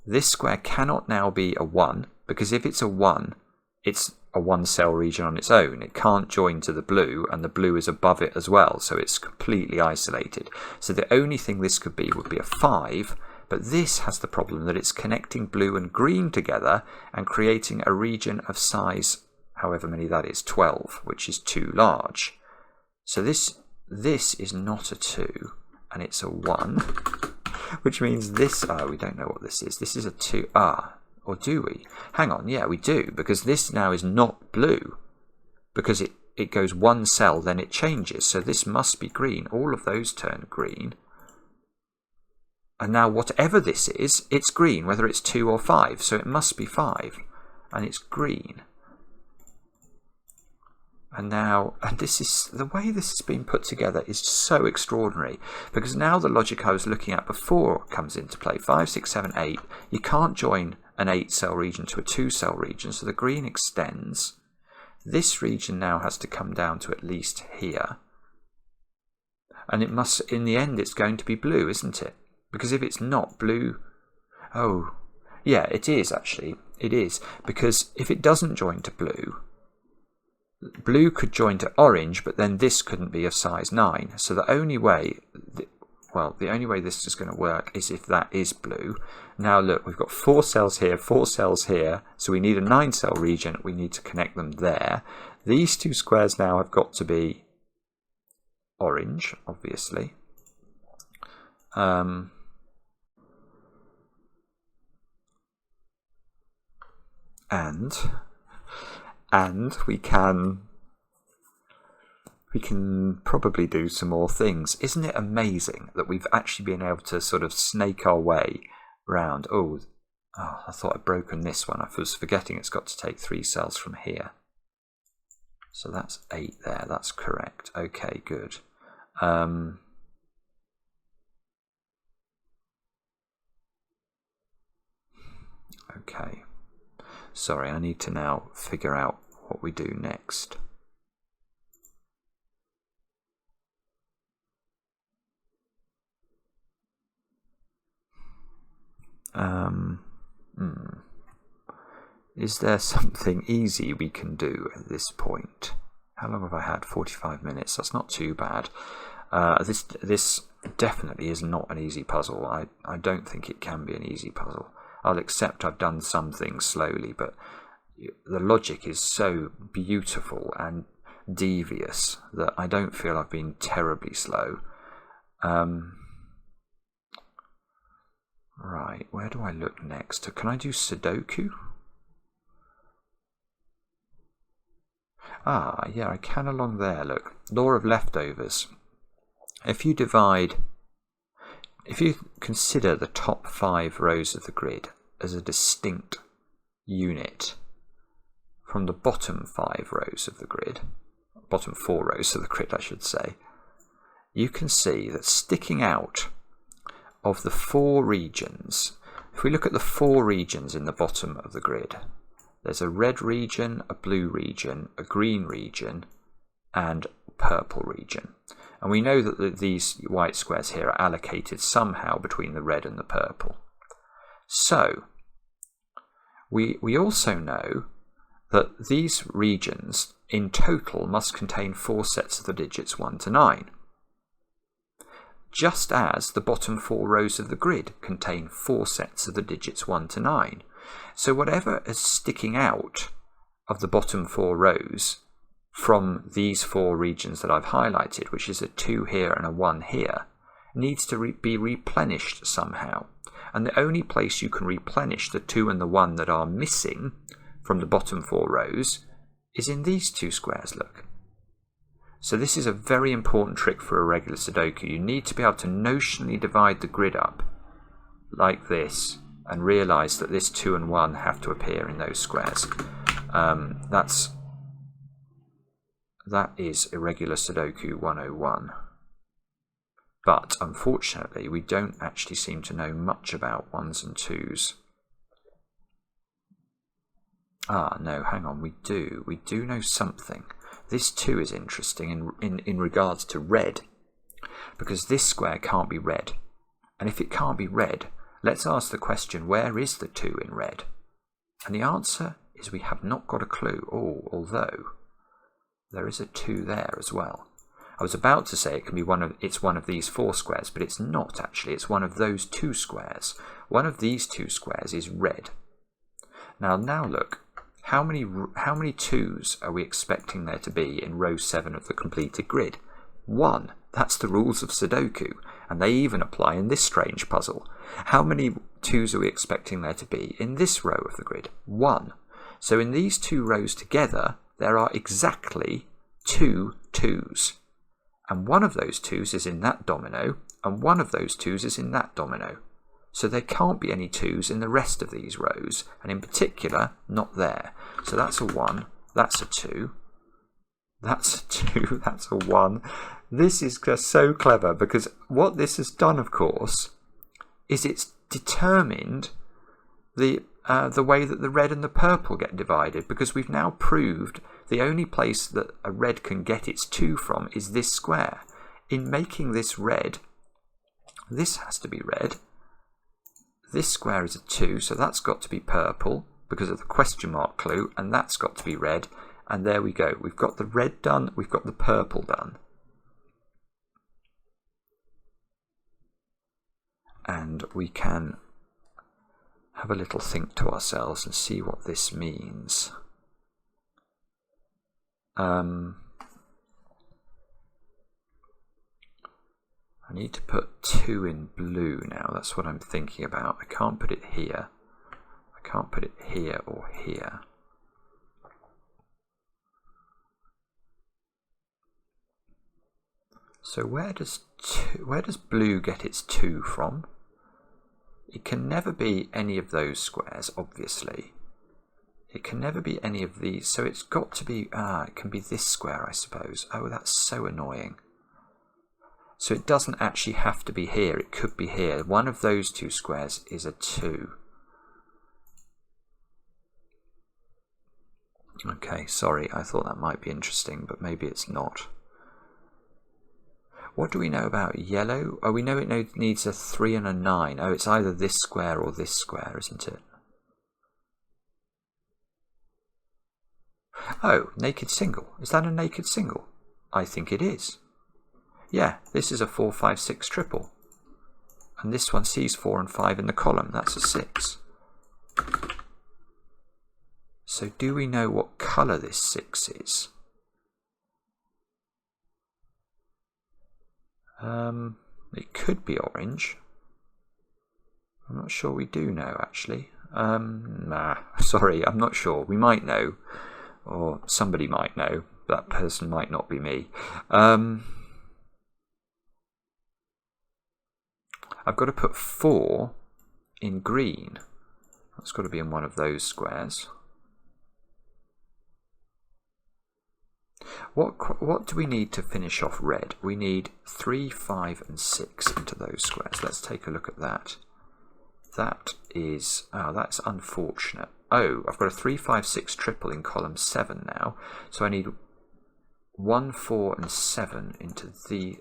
This square cannot now be a 1, because if it's a 1, it's a 1-cell region on its own. It can't join to the blue, and the blue is above it as well, so it's completely isolated. So the only thing this could be would be a 5, but this has the problem that it's connecting blue and green together and creating a region of size, however many that is, 12, which is too large. So this is not a 2, and it's a 1, which means this, we don't know what this is. This is a 2, or do we? Hang on, yeah, we do, because this now is not blue, because it goes 1 cell, then it changes, so this must be green. All of those turn green. And now whatever this is, it's green, whether it's 2 or 5. So it must be 5. And it's green. And now, and this is, the way this has been put together is so extraordinary. Because now the logic I was looking at before comes into play. 5, 6, 7, 8. You can't join an 8-cell region to a 2-cell region. So the green extends. This region now has to come down to at least here. And it must, in the end, it's going to be blue, isn't it? Because if it's not blue, oh, yeah, it is actually. It is. Because if it doesn't join to blue, blue could join to orange, but then this couldn't be of size 9. So the only way, the only way this is going to work is if that is blue. Now look, we've got 4 cells here, 4 cells here. So we need a 9-cell region. We need to connect them there. These 2 squares now have got to be orange, obviously. And we can probably do some more things. Isn't it amazing that we've actually been able to sort of snake our way around? Oh, I thought I'd broken this one. I was forgetting it's got to take 3 cells from here. So that's 8 there. That's correct. Okay, good. Okay. Sorry, I need to now figure out what we do next. Is there something easy we can do at this point? How long have I had? 45 minutes. That's not too bad. This definitely is not an easy puzzle. I don't think it can be an easy puzzle. I'll accept I've done some things slowly, but the logic is so beautiful and devious that I don't feel I've been terribly slow. Right, where do I look next? Can I do Sudoku? Ah, yeah, I can along there, look. Law of leftovers. If you consider the top 5 rows of the grid as a distinct unit from the bottom 5 rows of the grid, bottom 4 rows of the grid, I should say, you can see that sticking out of the 4 regions, if we look at the 4 regions in the bottom of the grid, there's a red region, a blue region, a green region, and a purple region. And we know that these white squares here are allocated somehow between the red and the purple. So, we also know that these regions in total must contain 4 sets of the digits 1 to 9. Just as the bottom 4 rows of the grid contain 4 sets of the digits 1 to 9. So whatever is sticking out of the bottom 4 rows from these 4 regions that I've highlighted, which is a 2 here and a 1 here, needs to be replenished somehow. And the only place you can replenish the 2 and the 1 that are missing from the bottom 4 rows is in these 2 squares, look. So this is a very important trick for a regular Sudoku. You need to be able to notionally divide the grid up like this and realise that this 2 and 1 have to appear in those squares. That is irregular Sudoku 101. But unfortunately, we don't actually seem to know much about 1s and 2s. Ah, no, hang on, we do. We do know something. This 2 is interesting in regards to red, because this square can't be red. And if it can't be red, let's ask the question, where is the 2 in red? And the answer is we have not got a clue, although there is a 2 there as well. I was about to say it's one of these 4 squares, but it's not actually. It's one of those 2 squares. One of these 2 squares is red. Now look, how many 2s are we expecting there to be in row 7 of the completed grid? 1. That's the rules of Sudoku, and they even apply in this strange puzzle. How many 2s are we expecting there to be in this row of the grid? 1. So in these 2 rows together, there are exactly 2 2s. And one of those 2s is in that domino, and one of those 2s is in that domino. So there can't be any 2s in the rest of these rows, and in particular, not there. So that's a 1, that's a 2, that's a 2, that's a 1. This is just so clever, because what this has done, of course, is it's determined the way that the red and the purple get divided, because we've now proved the only place that a red can get its 2 from is this square. In making this red, this has to be red. This square is a 2, so that's got to be purple because of the question mark clue, and that's got to be red. And there we go. We've got the red done, we've got the purple done. And we can have a little think to ourselves and see what this means. I need to put 2 in blue now. That's what I'm thinking about. I can't put it here. I can't put it here or here. So where does blue get its 2 from? It can never be any of those squares, obviously. It can never be any of these. So it's got to be, it can be this square, I suppose. Oh, that's so annoying. So it doesn't actually have to be here. It could be here. One of those 2 squares is a 2. Okay, sorry. I thought that might be interesting, but maybe it's not. What do we know about yellow? Oh, we know it needs a 3 and a 9. Oh, it's either this square or this square, isn't it? Oh, naked single. Is that a naked single? I think it is. Yeah, this is a 4, 5, 6 triple. And this one sees 4 and 5 in the column. That's a 6. So do we know what colour this 6 is? It could be orange. I'm not sure we do know, actually. Sorry, I'm not sure. We might know. Or somebody might know. That person might not be me. I've got to put 4 in green. That's got to be in one of those squares. What do we need to finish off red? We need 3, 5 and 6 into those squares. Let's take a look at that. That is, that's unfortunate. Oh, I've got a 3, 5, 6 triple in column 7 now. So I need 1, 4 and 7 into the,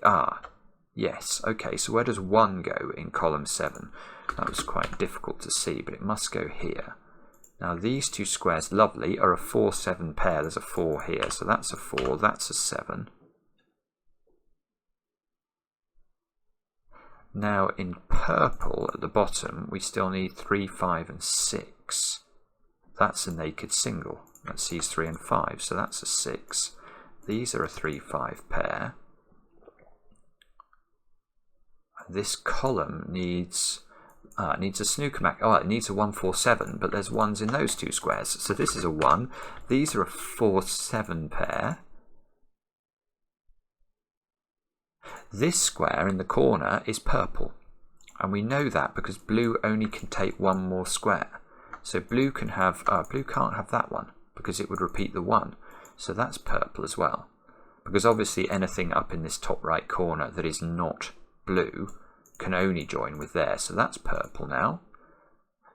yes, okay, so where does 1 go in column 7? That was quite difficult to see, but it must go here. Now these 2 squares, lovely, are a 4, 7 pair. There's a 4 here, so that's a 4, that's a 7. Now in purple at the bottom, we still need 3, 5 and 6. That's a naked single. That sees 3 and 5, so that's a 6. These are a 3, 5 pair. This column needs a snooker mac. Oh, it needs a 1, 4, 7, but there's 1s in those 2 squares. So this is a 1. These are a 4, 7 pair. This square in the corner is purple. And we know that because blue only can take 1 more square. So blue can have, blue can't have that one because it would repeat the 1. So that's purple as well. Because obviously anything up in this top right corner that is not blue can only join with there, so that's purple now.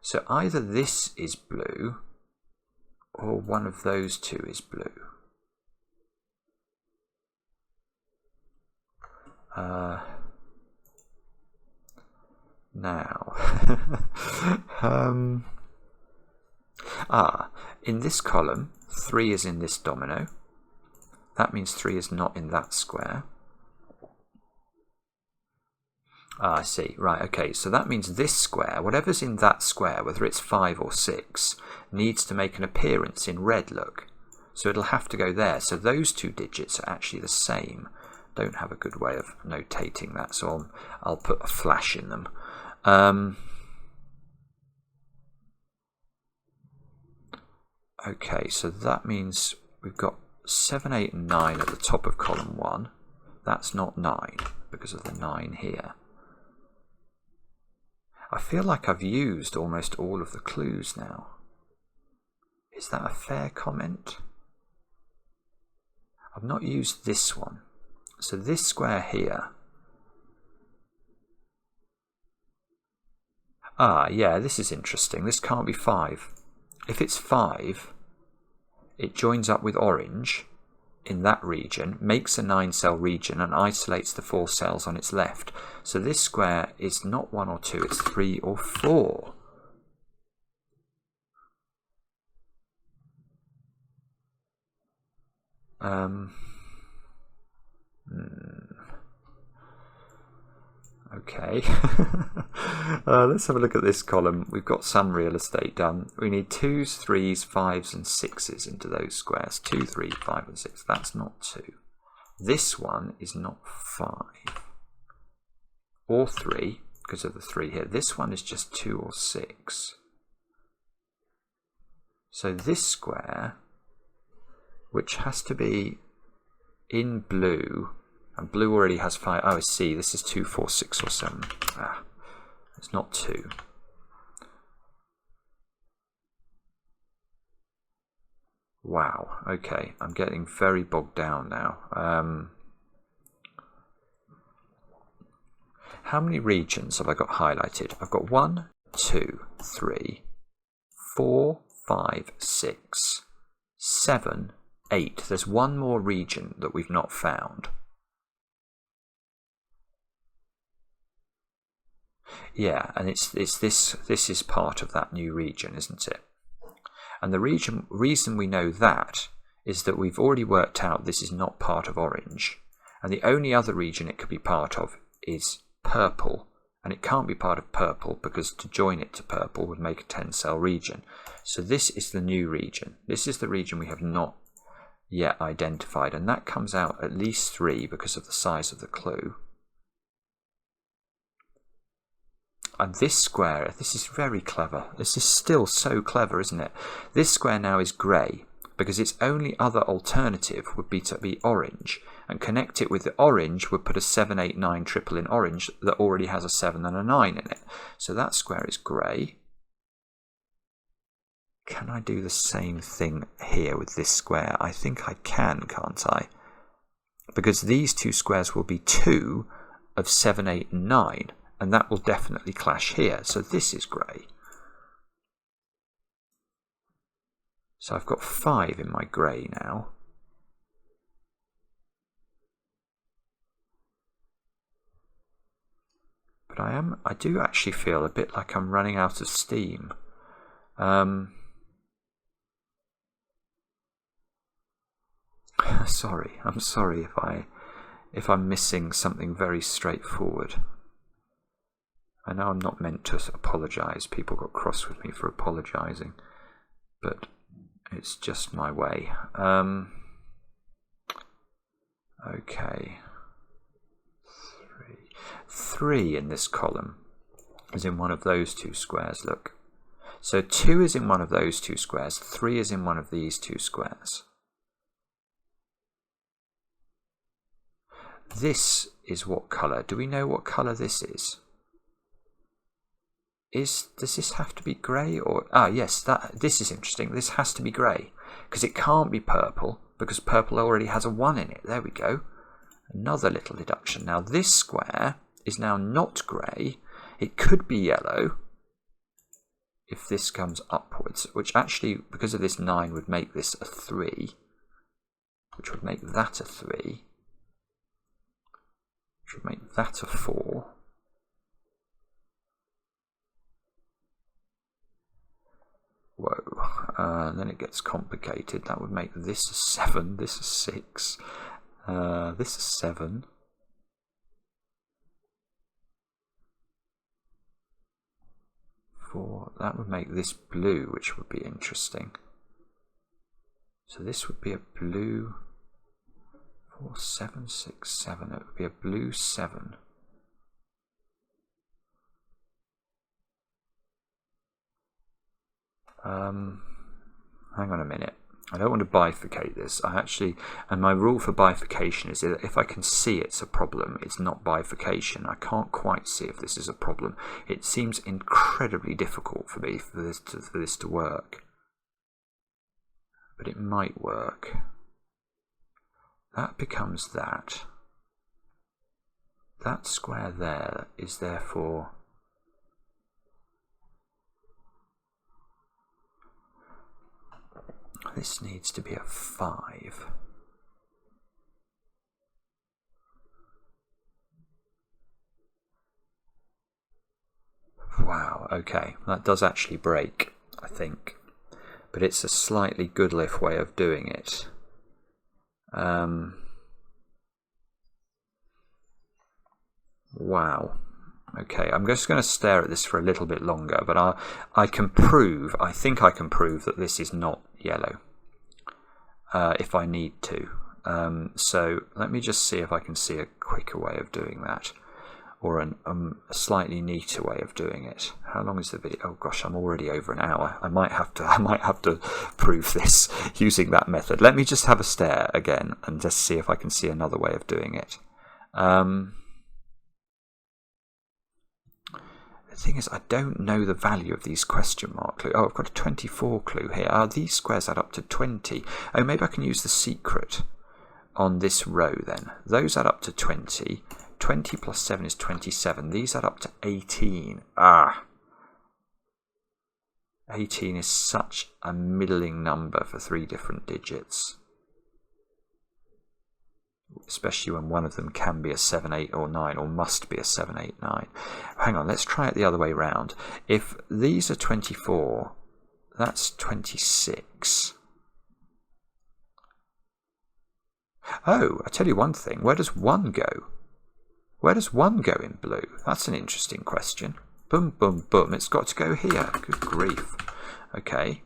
So either this is blue or one of those 2 is blue. Now in this column 3 is in this domino. That means 3 is not in that square. I see. Right, okay. So that means this square, whatever's in that square, whether it's 5 or 6, needs to make an appearance in red, look. So it'll have to go there. So those 2 digits are actually the same. Don't have a good way of notating that, so I'll put a flash in them. Okay, so that means we've got 7, 8 and 9 at the top of column 1. That's not 9 because of the 9 here. I feel like I've used almost all of the clues now. Is that a fair comment? I've not used this one. So this square here. Ah, yeah, this is interesting. This can't be 5. If it's 5, it joins up with orange in that region, makes a 9-cell region, and isolates the 4 cells on its left. So this square is not 1 or 2, it's 3 or 4. Okay. Let's have a look at this column. We've got some real estate done. We need 2s, 3s, 5s and 6s into those squares. 2, 3, 5 and 6. That's not 2. This one is not 5 or 3 because of the 3 here. This one is just 2 or 6. So this square, which has to be in blue, and blue already has 5. Oh, I see. This is 2, 4, 6 or 7. Ah, it's not 2. Wow. Okay, I'm getting very bogged down now. How many regions have I got highlighted? I've got 1, 2, 3, 4, 5, 6, 7, 8. There's one more region that we've not found. Yeah, and it's this is part of that new region, isn't it? And the reason we know that is that we've already worked out this is not part of orange, and the only other region it could be part of is purple, and it can't be part of purple because to join it to purple would make a 10-cell region. So this is the new region. This is the region we have not yet identified, and that comes out at least 3 because of the size of the clue. And this square, this is very clever. This is still so clever, isn't it? This square now is grey because its only other alternative would be to be orange, and connect it with the orange would put a 7, 8, 9 triple in orange that already has a 7 and a 9 in it. So that square is grey. Can I do the same thing here with this square? I think I can, can't I? Because these two squares will be 2 of 7, 8 and 9. And that will definitely clash here. So this is grey. So I've got 5 in my grey now. But I do actually feel a bit like I'm running out of steam. Sorry, I'm sorry if I'm missing something very straightforward. I know I'm not meant to apologise. People got cross with me for apologising, but it's just my way. Okay. 3 in this column is in one of those two squares, look. So 2 is in one of those two squares, 3 is in one of these two squares. This is what colour? Do we know what colour this is? Does this have to be grey or... Ah, yes, this is interesting. This has to be grey because it can't be purple because purple already has a 1 in it. There we go. Another little deduction. Now this square is now not grey. It could be yellow if this comes upwards, which actually, because of this 9, would make this a 3, which would make that a 3, which would make that a 4. Whoa, then it gets complicated. That would make this a 7, this a 6, this a 7. That would make this blue, which would be interesting. So this would be a blue 4, 7, 6, 7. It would be a blue 7. Hang on a minute. I don't want to bifurcate this. And my rule for bifurcation is that if I can see it's a problem, it's not bifurcation. I can't quite see if this is a problem. It seems incredibly difficult for me for this to work. But it might work. That becomes that. That square there is therefore... This needs to be a 5. Wow, okay, that does actually break, I think. But it's a slightly Goodliff way of doing it. Wow. Okay, I'm just going to stare at this for a little bit longer, but I think I can prove that this is not yellow, if I need to. So let me just see if I can see a quicker way of doing that, or a slightly neater way of doing it. How long is the video? Oh gosh, I'm already over an hour. I might have to prove this using that method. Let me just have a stare again and just see if I can see another way of doing it. The thing is, I don't know the value of these question mark clues. Oh, I've got a 24 clue here. These squares add up to 20. Oh, maybe I can use the secret on this row then. Those add up to 20. 20 plus 7 is 27. These add up to 18. 18 is such a middling number for 3 different digits. Especially when one of them can be a 7, 8 or 9, or must be a 7, 8, 9. Hang on, let's try it the other way round. If these are 24, that's 26. Oh, I tell you one thing, where does 1 go? Where does 1 go in blue? That's an interesting question. Boom, boom, boom, it's got to go here. Good grief. Okay,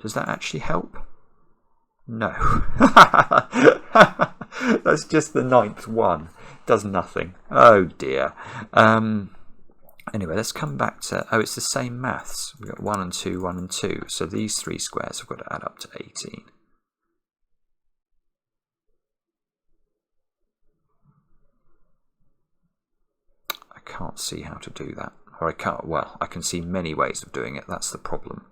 does that actually help? No. That's just the 9th one. Does nothing. Oh dear. Anyway, let's come back to... Oh, it's the same maths. We've got 1 and 2, 1 and 2. So these 3 squares have got to add up to 18. I can't see how to do that. Or I can't... Well, I can see many ways of doing it. That's the problem.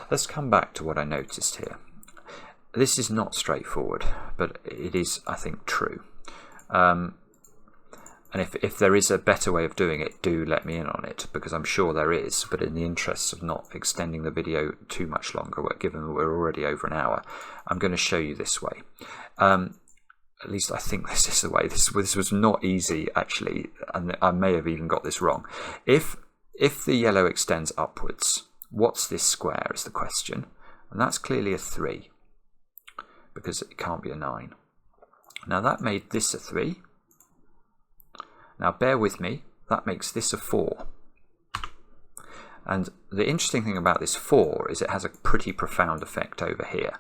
Let's come back to what I noticed here. This is not straightforward, but it is, I think, true. And if there is a better way of doing it, do let me in on it, because I'm sure there is. But in the interests of not extending the video too much longer, given that we're already over an hour, I'm going to show you this way. At least I think this is the way. This was not easy, actually, and I may have even got this wrong. If the yellow extends upwards, what's this square is the question. And that's clearly a 3, because it can't be a 9. Now that made this a 3. Now bear with me, that makes this a 4. And the interesting thing about this 4 is it has a pretty profound effect over here.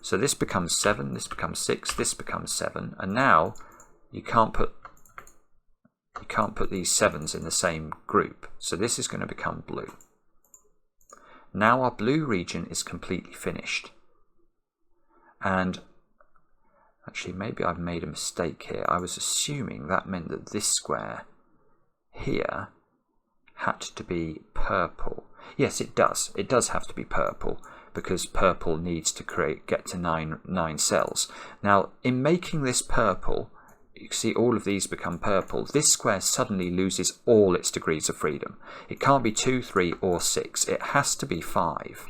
So this becomes 7, this becomes 6, this becomes 7, and now you can't put these 7s in the same group. So this is going to become blue. Now our blue region is completely finished. And actually, maybe I've made a mistake here. I was assuming that meant that this square here had to be purple. Yes, it does. It does have to be purple, because purple needs to get to 9 cells. Now, in making this purple, you can see all of these become purple. This square suddenly loses all its degrees of freedom. It can't be 2, 3, or 6. It has to be 5.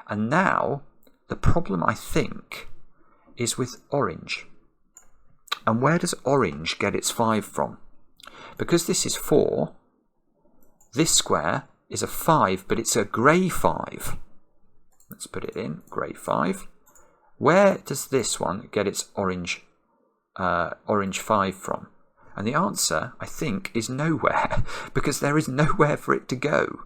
And now, the problem, I think, is with orange. And where does orange get its 5 from? Because this is 4, this square is a 5, but it's a grey 5. Let's put it in, grey 5. Where does this one get its orange 5 from? And the answer, I think, is nowhere, because there is nowhere for it to go.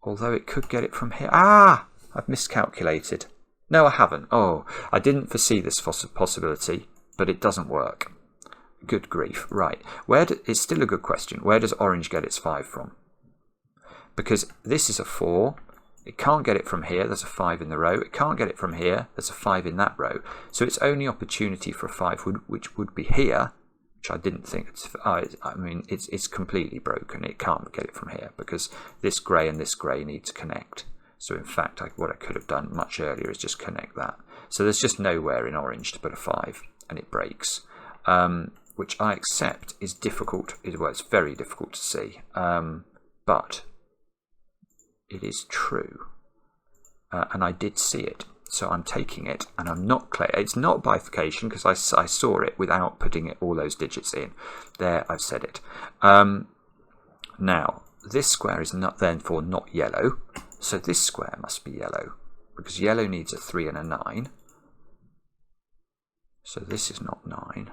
Although it could get it from here. Ah! I've miscalculated. No, I haven't. Oh, I didn't foresee this possibility, but it doesn't work. Good grief. Right. It's still a good question. Where does orange get its 5 from? Because this is a 4. It can't get it from here. There's a 5 in the row. It can't get it from here. There's a 5 in that row. So its only opportunity for a 5 which would be here, which I didn't think. It's completely broken. It can't get it from here because this grey and this grey need to connect. So in fact, what I could have done much earlier is just connect that. So there's just nowhere in orange to put a 5, and it breaks, which I accept is difficult. Well, it's very difficult to see, but it is true, and I did see it. So I'm taking it, and I'm not it's not bifurcation because I saw it without putting all those digits in. There, I've said it. Now, this square is therefore not yellow, so this square must be yellow because yellow needs a 3 and a 9. So this is not 9.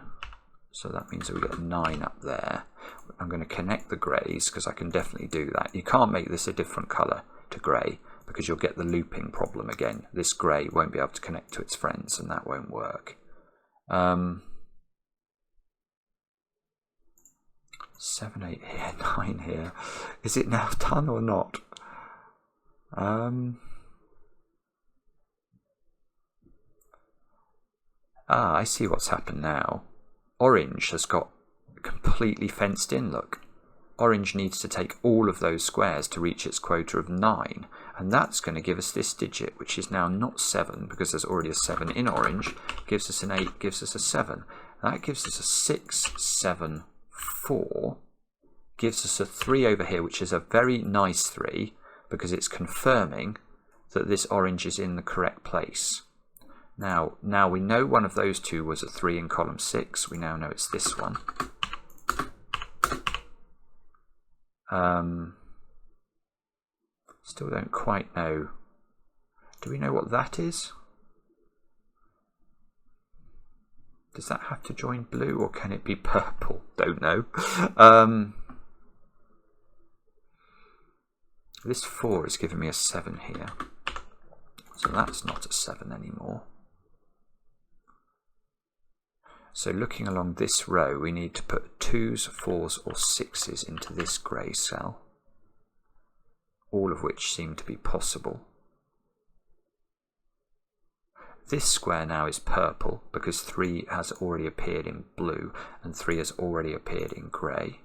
So that means that we get a 9 up there. I'm going to connect the greys because I can definitely do that. You can't make this a different colour to grey because you'll get the looping problem again. This grey won't be able to connect to its friends and that won't work. 7, 8 here, 9 here. Is it now done or not? I see what's happened now. Orange has got completely fenced in, look. Orange needs to take all of those squares to reach its quota of 9, and that's going to give us this digit, which is now not 7, because there's already a 7 in orange, gives us an 8, gives us a 7. That gives us a 6, 7, 4, gives us a 3 over here, which is a very nice 3, because it's confirming that this orange is in the correct place. Now we know one of those two was a 3 in column 6. We now know it's this one. Still don't quite know. Do we know what that is? Does that have to join blue or can it be purple? Don't know. This 4 is giving me a 7 here. So that's not a 7 anymore. So looking along this row, we need to put 2s, 4s or 6s into this grey cell, all of which seem to be possible. This square now is purple because 3 has already appeared in blue and 3 has already appeared in grey.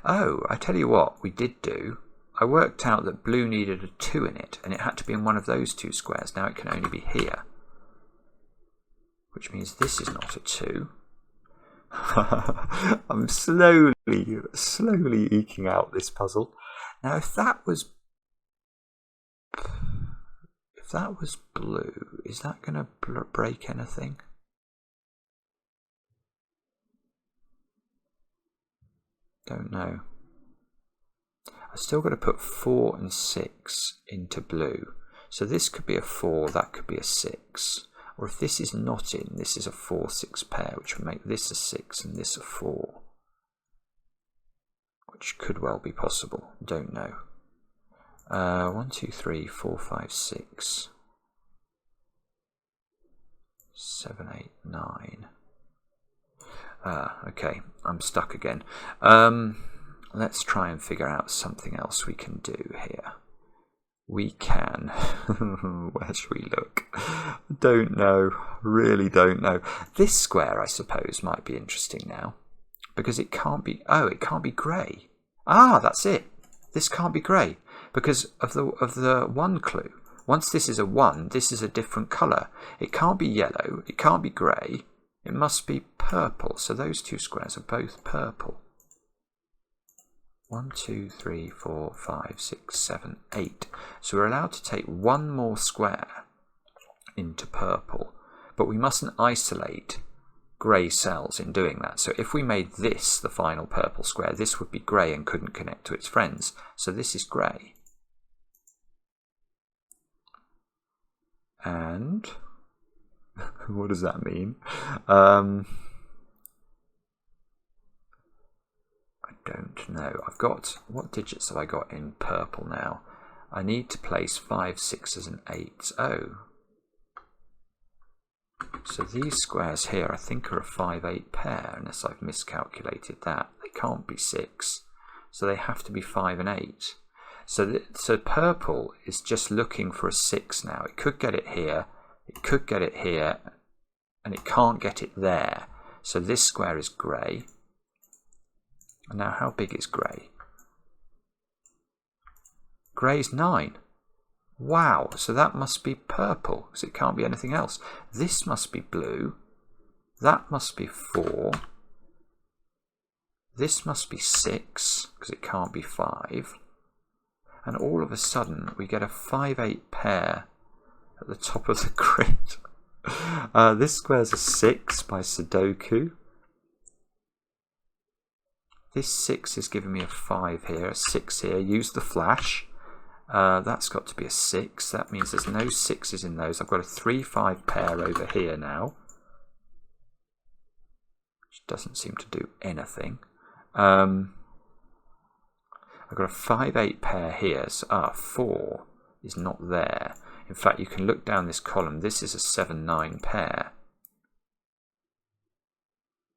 Oh, I tell you what we did do. I worked out that blue needed a 2 in it, and it had to be in one of those 2 squares. Now it can only be here, which means this is not a 2. I'm slowly eking out this puzzle. Now, if that was blue, is that going to break anything? Don't know. I've still got to put 4 and 6 into blue. So this could be a 4, that could be a 6. Or if this is not in, this is a 4-6 pair, which would make this a 6 and this a 4. Which could well be possible. Don't know. 1, 2, 3, 4, 5, 6. 7, 8, 9. Okay, I'm stuck again. Let's try and figure out something else we can do here. We can... Where should we look? Don't know. Really don't know. This square, I suppose, might be interesting now. Because it can't be... Oh, it can't be grey. Ah, that's it. This can't be grey. Because of the 1 clue. Once this is a 1, this is a different colour. It can't be yellow. It can't be grey. It must be purple. So those 2 squares are both purple. 1, 2, 3, 4, 5, 6, 7, 8. So we're allowed to take 1 more square into purple, but we mustn't isolate grey cells in doing that. So if we made this the final purple square, this would be grey and couldn't connect to its friends. So this is grey. And what does that mean? I don't know. I've got, what digits have I got in purple now? I need to place 5, 6s and 8s. Oh, So these squares here, I think, are a 5-8 pair, unless I've miscalculated that. They can't be 6, so they have to be 5 and 8. So purple is just looking for a 6 now. It could get it here, it could get it here, and it can't get it there. So this square is grey. And now how big is grey? Grey is 9. Wow, so that must be purple, because it can't be anything else. This must be blue. That must be 4. This must be 6, because it can't be 5. And all of a sudden, we get a 5-8 pair at the top of the grid. This square's a 6 by Sudoku. This 6 is giving me a 5 here, a 6 here. Use the flash. That's got to be a 6. That means there's no 6s in those. I've got a 3-5 pair over here now, which doesn't seem to do anything. I've got a 5-8 pair here. So 4 is not there. In fact, you can look down this column. This is a 7-9 pair.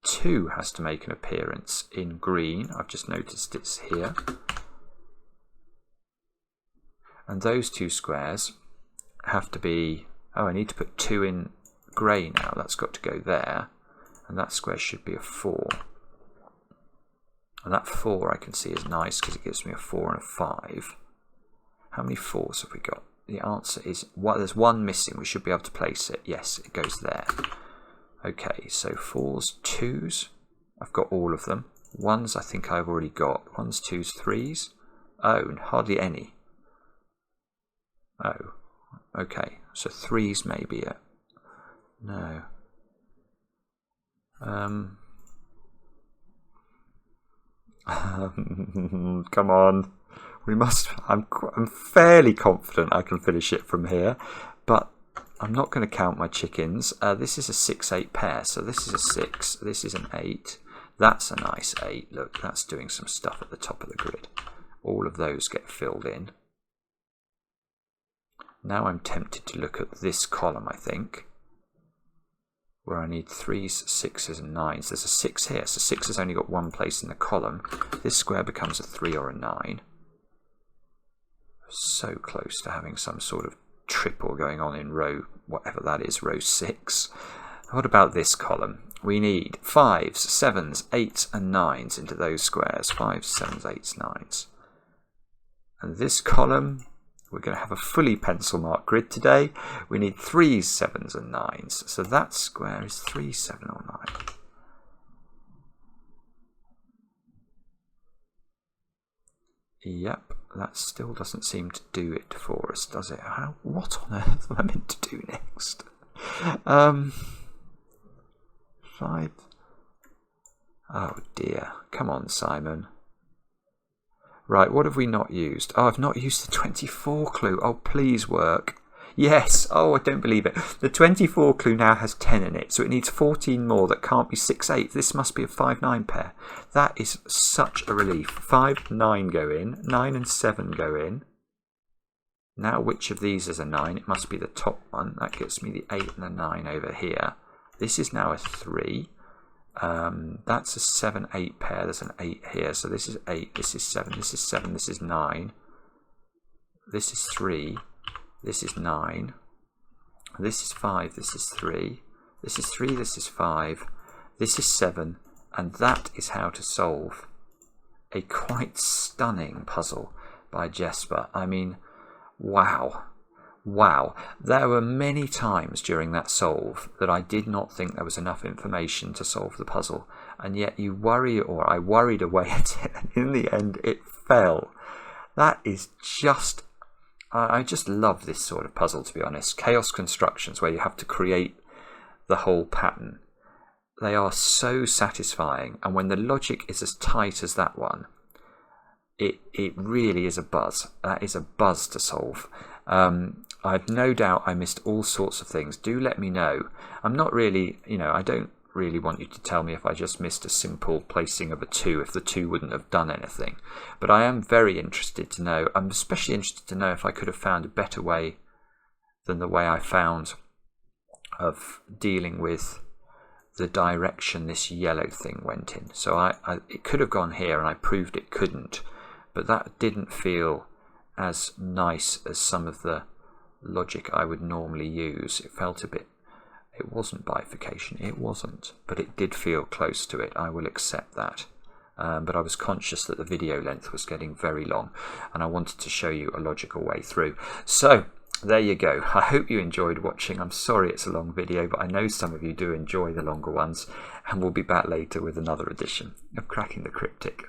2 has to make an appearance in green. I've just noticed it's here. And those 2 squares have to be... Oh, I need to put 2 in grey now. That's got to go there. And that square should be a 4. And that 4 I can see is nice because it gives me a 4 and a 5. How many 4s have we got? The answer is... Well, there's 1 missing. We should be able to place it. Yes, it goes there. Okay, so 4s, 2s. I've got all of them. 1s I think I've already got. 1s, 2s, 3s. Oh, hardly any. Oh, okay. So 3s may be it. No. Come on. We must. I'm fairly confident I can finish it from here, but I'm not going to count my chickens. This is a 6-8 pair, so this is a 6. This is an 8. That's a nice 8. Look, that's doing some stuff at the top of the grid. All of those get filled in. Now I'm tempted to look at this column, I think, where I need 3s, 6s and 9s. There's a 6 here, so 6 has only got 1 place in the column. This square becomes a 3 or a 9. So close to having some sort of triple going on in row, whatever that is, row 6. What about this column? We need 5s, 7s, 8s and 9s into those squares. 5s, 7s, 8s, 9s. And this column... We're going to have a fully pencil mark grid today. We need 3s, 7s and 9s. So that square is 3, 7 or 9. Yep, that still doesn't seem to do it for us, does it? What on earth am I meant to do next? 5. Oh dear. Come on, Simon. Right, what have we not used? Oh, I've not used the 24 clue. Oh, please work. Yes. Oh, I don't believe it. The 24 clue now has 10 in it, so it needs 14 more that can't be 6-8. This must be a 5-9 pair. That is such a relief. 5, 9 go in. 9 and 7 go in. Now, which of these is a 9? It must be the top one. That gets me the 8 and the 9 over here. This is now a 3. That's a 7-8 pair. There's an 8 here, so this is 8, this is 7, this is 7, this is 9, this is 3, this is 9, this is 5, this is 3, this is 3, this is 5, this is 7, and that is how to solve a quite stunning puzzle by Jesper. I mean, wow. Wow, there were many times during that solve that I did not think there was enough information to solve the puzzle, and yet you worry, or I worried away at it, and in the end it fell. That is just, I just love this sort of puzzle, to be honest. Chaos constructions where you have to create the whole pattern. They are so satisfying, and when the logic is as tight as that one, it really is a buzz. That is a buzz to solve. I've no doubt I missed all sorts of things. Do let me know. I'm not really, I don't really want you to tell me if I just missed a simple placing of a 2, if the 2 wouldn't have done anything. But I am very interested to know. I'm especially interested to know if I could have found a better way than the way I found of dealing with the direction this yellow thing went in. So it could have gone here, and I proved it couldn't, but that didn't feel as nice as some of the logic I would normally use. It felt a bit, it wasn't bifurcation, it wasn't, but it did feel close to it. I will accept that. But I was conscious that the video length was getting very long, and I wanted to show you a logical way through. So there you go. I hope you enjoyed watching. I'm sorry it's a long video, but I know some of you do enjoy the longer ones, and we'll be back later with another edition of Cracking the Cryptic.